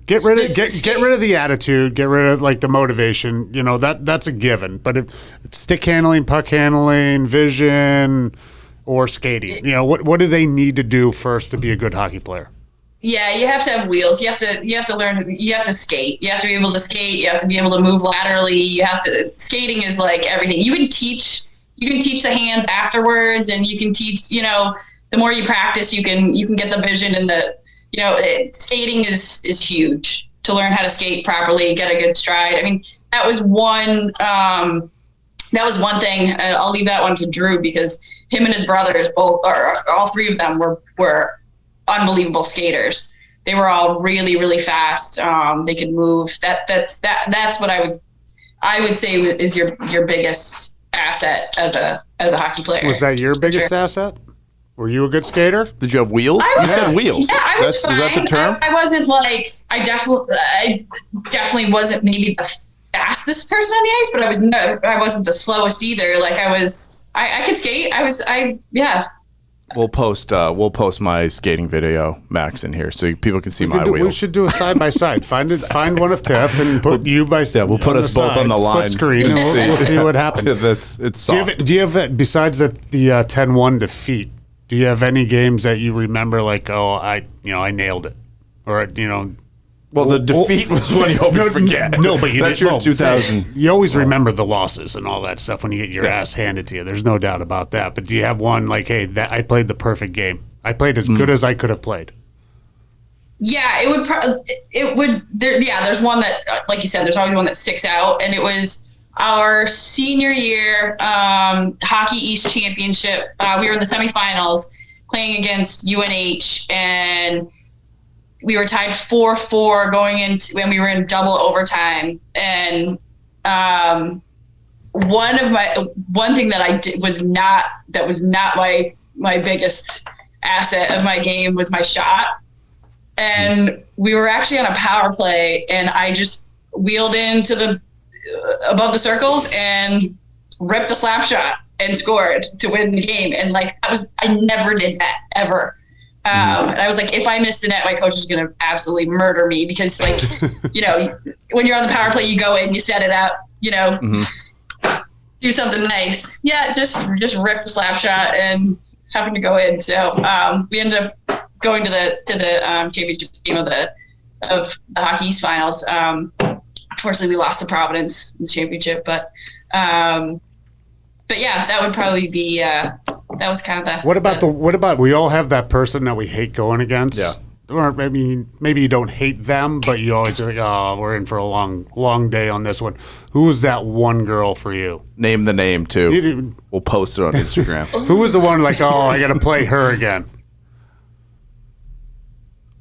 Get rid of the attitude. Get rid of like the motivation. You know that's a given. But if stick handling, puck handling, vision, or skating, you know what do they need to do first to be a good hockey player? Yeah, you have to have wheels. You have to learn. You have to skate. You have to be able to skate. You have to be able to move laterally. You have to. Skating is like everything. You can teach the hands afterwards, and you can teach. You know, the more you practice, you can get the vision and the. You know, skating is huge to learn how to skate properly, get a good stride. I mean, that was one thing. And I'll leave that one to Drew because him and his brothers all three of them were unbelievable skaters. They were all really, really fast. They could move. That's what I would say is your biggest asset as a hockey player. Was that your biggest asset? Were you a good skater? Did you have wheels? You said wheels. Yeah, I was fine. Is that the term? I wasn't like I definitely wasn't maybe the fastest person on the ice, but I wasn't the slowest either. Like I could skate. Yeah. We'll post my skating video, Max, in here so people can see my wheels. We should do a side by side. Find one of Tiff and put you by side. Yeah, we'll put us both on the line. Split screen, and we'll see what happens. It's soft. Do you have besides the 10-1 defeat? Do you have any games that you remember like, I nailed it, or Well, the defeat was one you hope you forget. No, but that's your 2000. You always remember the losses and all that stuff when you get your ass handed to you. There's no doubt about that. But do you have one like, hey, I played the perfect game. I played as good as I could have played. Yeah, it would. There's one that, like you said, there's always one that sticks out, and it was our senior year Hockey East Championship. We were in the semifinals playing against UNH, and we were tied 4-4 going into when we were in double overtime. And one thing that I did was not my biggest asset of my game was my shot. And we were actually on a power play, and I just wheeled into above the circles and ripped a slap shot and scored to win the game. And like I never did that ever. And I was like, if I missed the net, my coach is going to absolutely murder me because like, when you're on the power play, you go in, you set it up, do something nice. Yeah. Just ripped a slap shot and happened to go in. So we ended up going to the championship game of the Hockey East finals. Unfortunately, we lost to Providence in the championship, but yeah, that would probably be that was kind of the. What about we all have that person that we hate going against? Yeah. Or I mean, maybe you don't hate them, but you always like, oh, we're in for a long day on this one. Who was that one girl for you? Name the name too. We'll post it on Instagram. Who was the one like, oh, I got to play her again?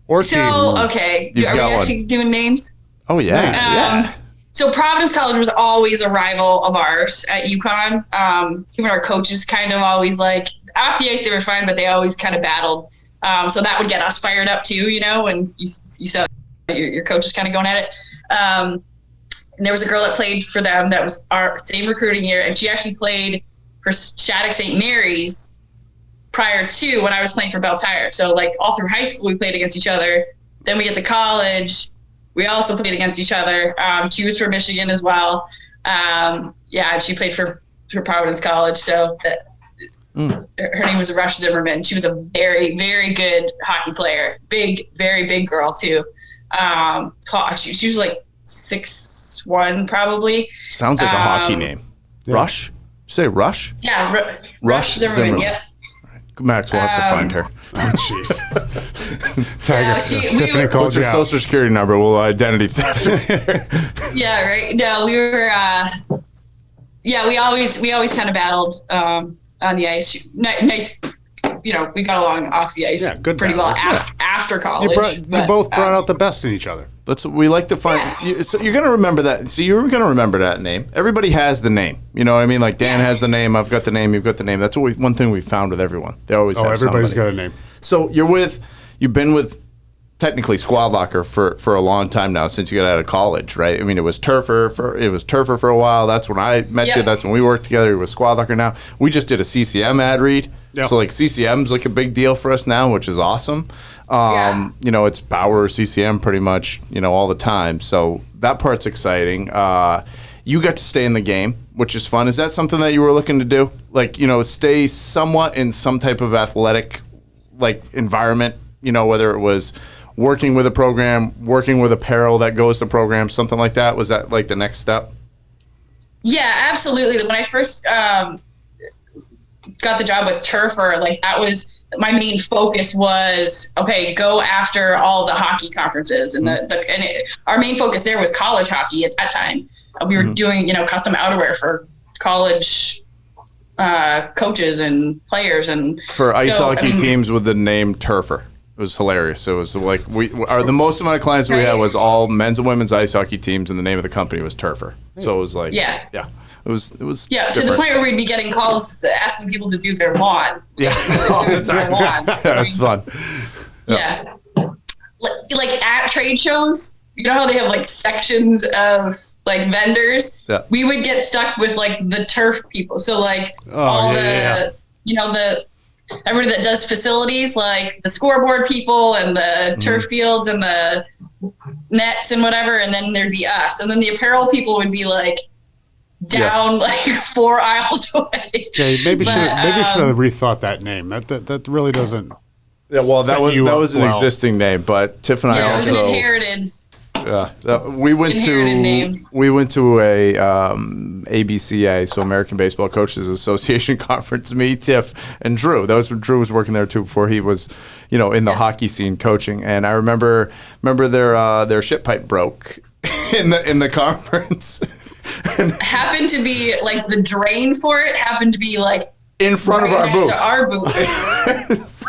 Or team? Okay, are we actually doing names? Oh yeah. So Providence College was always a rival of ours at Uconn. Even our coaches kind of always like off the ice they were fine, but they always kind of battled. So that would get us fired up too, and you saw your coach is kind of going at it. And there was a girl that played for them that was our same recruiting year, and she actually played for Shattuck St. Mary's prior to when I was playing for Bell Tire. So like all through high school we played against each other. Then we get to college. We also played against each other. She was from Michigan as well. She played for Providence College. So her name was Rush Zimmerman. She was a very, very good hockey player. Big, very big girl too. She was like 6'1" probably. Sounds like a hockey name. Yeah. Rush? Say Rush? Yeah, Rush Zimmerman. Yep. Max, we'll have to find her. Oh, jeez. Tiffany called What's her social security number? We'll identity theft. Yeah, right. No, we were. We always kind of battled on the ice. Nice, we got along off the ice. Yeah, good pretty battles, well after college. You both brought out the best in each other. That's what we like to find. So you're gonna remember that. So you're gonna remember that name. Everybody has the name. You know what I mean? Like Dan has the name. I've got the name. You've got the name. That's one thing we found with everyone. They always have everybody's somebody. got a name. So you've been with technically SquadLocker for a long time now, since you got out of college, right? I mean, it was Turfer for a while. That's when I met you. That's when we worked together with SquadLocker. Now we just did a CCM ad read. Yep. So like CCM's like a big deal for us now, which is awesome. It's Bauer CCM pretty much, all the time. So that part's exciting. You got to stay in the game, which is fun. Is that something that you were looking to do? Like, stay somewhat in some type of athletic environment, whether it was working with a program, working with apparel that goes to programs, something like that? Was that like the next step? Yeah, absolutely. When I first got the job with Turfer, that was my main focus was, okay, go after all the hockey conferences. And our main focus there was college hockey at that time. We were doing, custom outerwear for college coaches and players. And for ice hockey teams with the name Turfer. It was hilarious. It was like the most amount of clients we had was all men's and women's ice hockey teams, and the name of the company was Turfer. So it was like, yeah. It was to the point where we'd be getting calls asking people to do their lawn. Yeah, all the time. Yeah, it's fun. Yeah. Like at trade shows, you know how they have sections of vendors? Yeah. We would get stuck with the turf people. So everybody that does facilities, like the scoreboard people and the turf fields and the nets and whatever, and then there'd be us. And then the apparel people would be down 4 aisles away. Yeah, maybe should have rethought that name. That really doesn't. Yeah, well, that was an existing name, but Tiff and I also. It was an inherited. Yeah, we went to a ABCA, so American Baseball Coaches Association conference. Me, Tiff, and Drew. Drew was working there too before he was, in the hockey scene coaching. And I remember their shit pipe broke in the conference. Happened to be the drain for it happened to be in front of our booth. To our booth.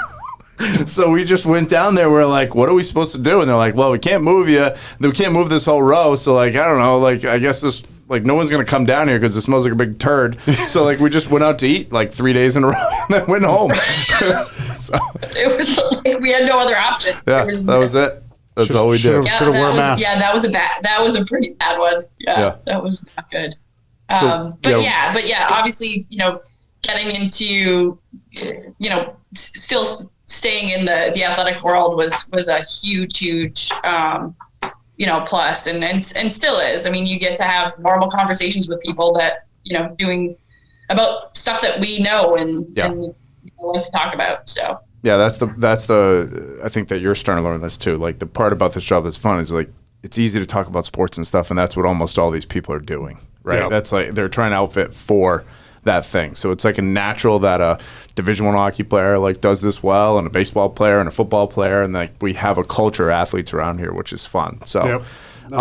So we just went down there. We're like, what are we supposed to do? And they're like, well, we can't move you. We can't move this whole row. So I don't know. I guess this no one's gonna come down here because it smells like a big turd. So we just went out to eat 3 days in a row and then went home. So it was we had no other option. Yeah, that was it. That's all we did. Should have worn a mask. Yeah, that was a pretty bad one. Yeah. That was not good. But obviously, getting into, still staying in the athletic world was a huge, plus and still is. I mean, you get to have normal conversations with people that, doing about stuff that we know and like to talk about. So. Yeah, that's the I think that you're starting to learn this too. The part about this job that's fun is it's easy to talk about sports and stuff, and that's what almost all these people are doing, right? Yeah. That's they're trying to outfit for that thing. So it's a natural that a Division I hockey player does this well, and a baseball player and a football player, and we have a culture of athletes around here, which is fun. So it's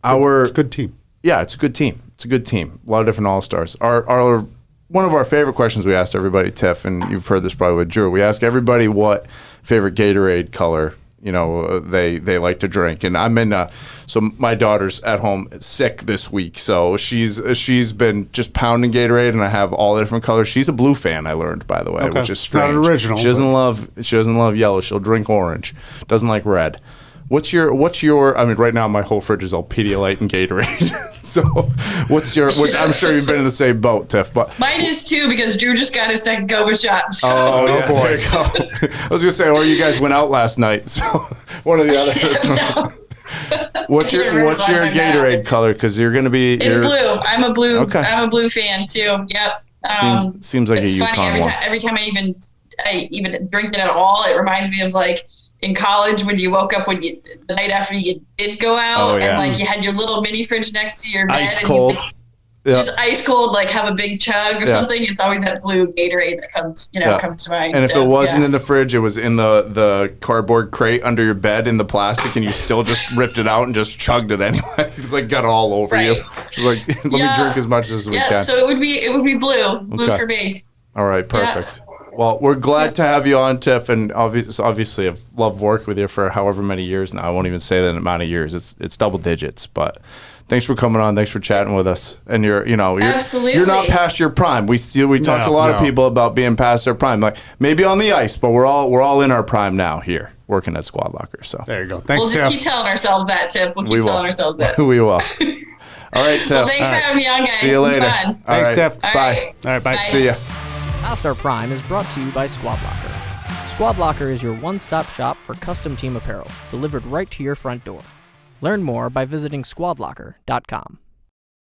a good team. Yeah, it's a good team. It's a good team. A lot of different all-stars. Our one of our favorite questions we asked everybody, Tiff, and you've heard this probably with Drew, we ask everybody what favorite Gatorade color, they like to drink. And I'm in so my daughter's at home sick this week, so she's been just pounding Gatorade, and I have all the different colors. She's a blue fan, I learned, by the way, which is strange. Not original. She doesn't love yellow. She'll drink orange. Doesn't like red. What's your? I mean, right now my whole fridge is all Pedialyte and Gatorade. So, I'm sure you've been in the same boat, Tiff. But mine is too, because Drew just got his second COVID shot. So. Oh yeah, boy! There you go. I was gonna say, or you guys went out last night, so one or the other. What's your Gatorade color? Because you're gonna be. It's blue. I'm a blue. Okay. I'm a blue fan too. Yep. Seems like it's a Uconn funny. one. Every time I even drink it at all, it reminds me of in college when you woke up the night after you did go out and you had your little mini fridge next to your bed. Ice cold. just ice cold, like have a big chug or something. It's always that blue Gatorade that comes to mind. And if it wasn't in the fridge, it was in the cardboard crate under your bed in the plastic, and you still just ripped it out and just chugged it anyway. It's like got it all over you. She's like, let me drink as much as we can. So it would be blue for me. All right, perfect. Well, we're glad to have you on, Tiff, and obviously I've loved working with you for however many years now. I won't even say that amount of years. It's double digits, but thanks for coming on. Thanks for chatting with us. And you're not past your prime. We talk to a lot of people about being past their prime, like maybe on the ice, but we're all in our prime now here, working at SquadLocker. So there you go. Thanks, we'll just keep telling ourselves that, Tiff. We'll keep telling ourselves that. We will. All right, Tiff. Well, thanks for having me on, guys. See you later. Fun. Thanks, Tiff. Bye. All right, bye. See ya. Past Our Prime is brought to you by SquadLocker. SquadLocker is your one-stop shop for custom team apparel, delivered right to your front door. Learn more by visiting squadlocker.com.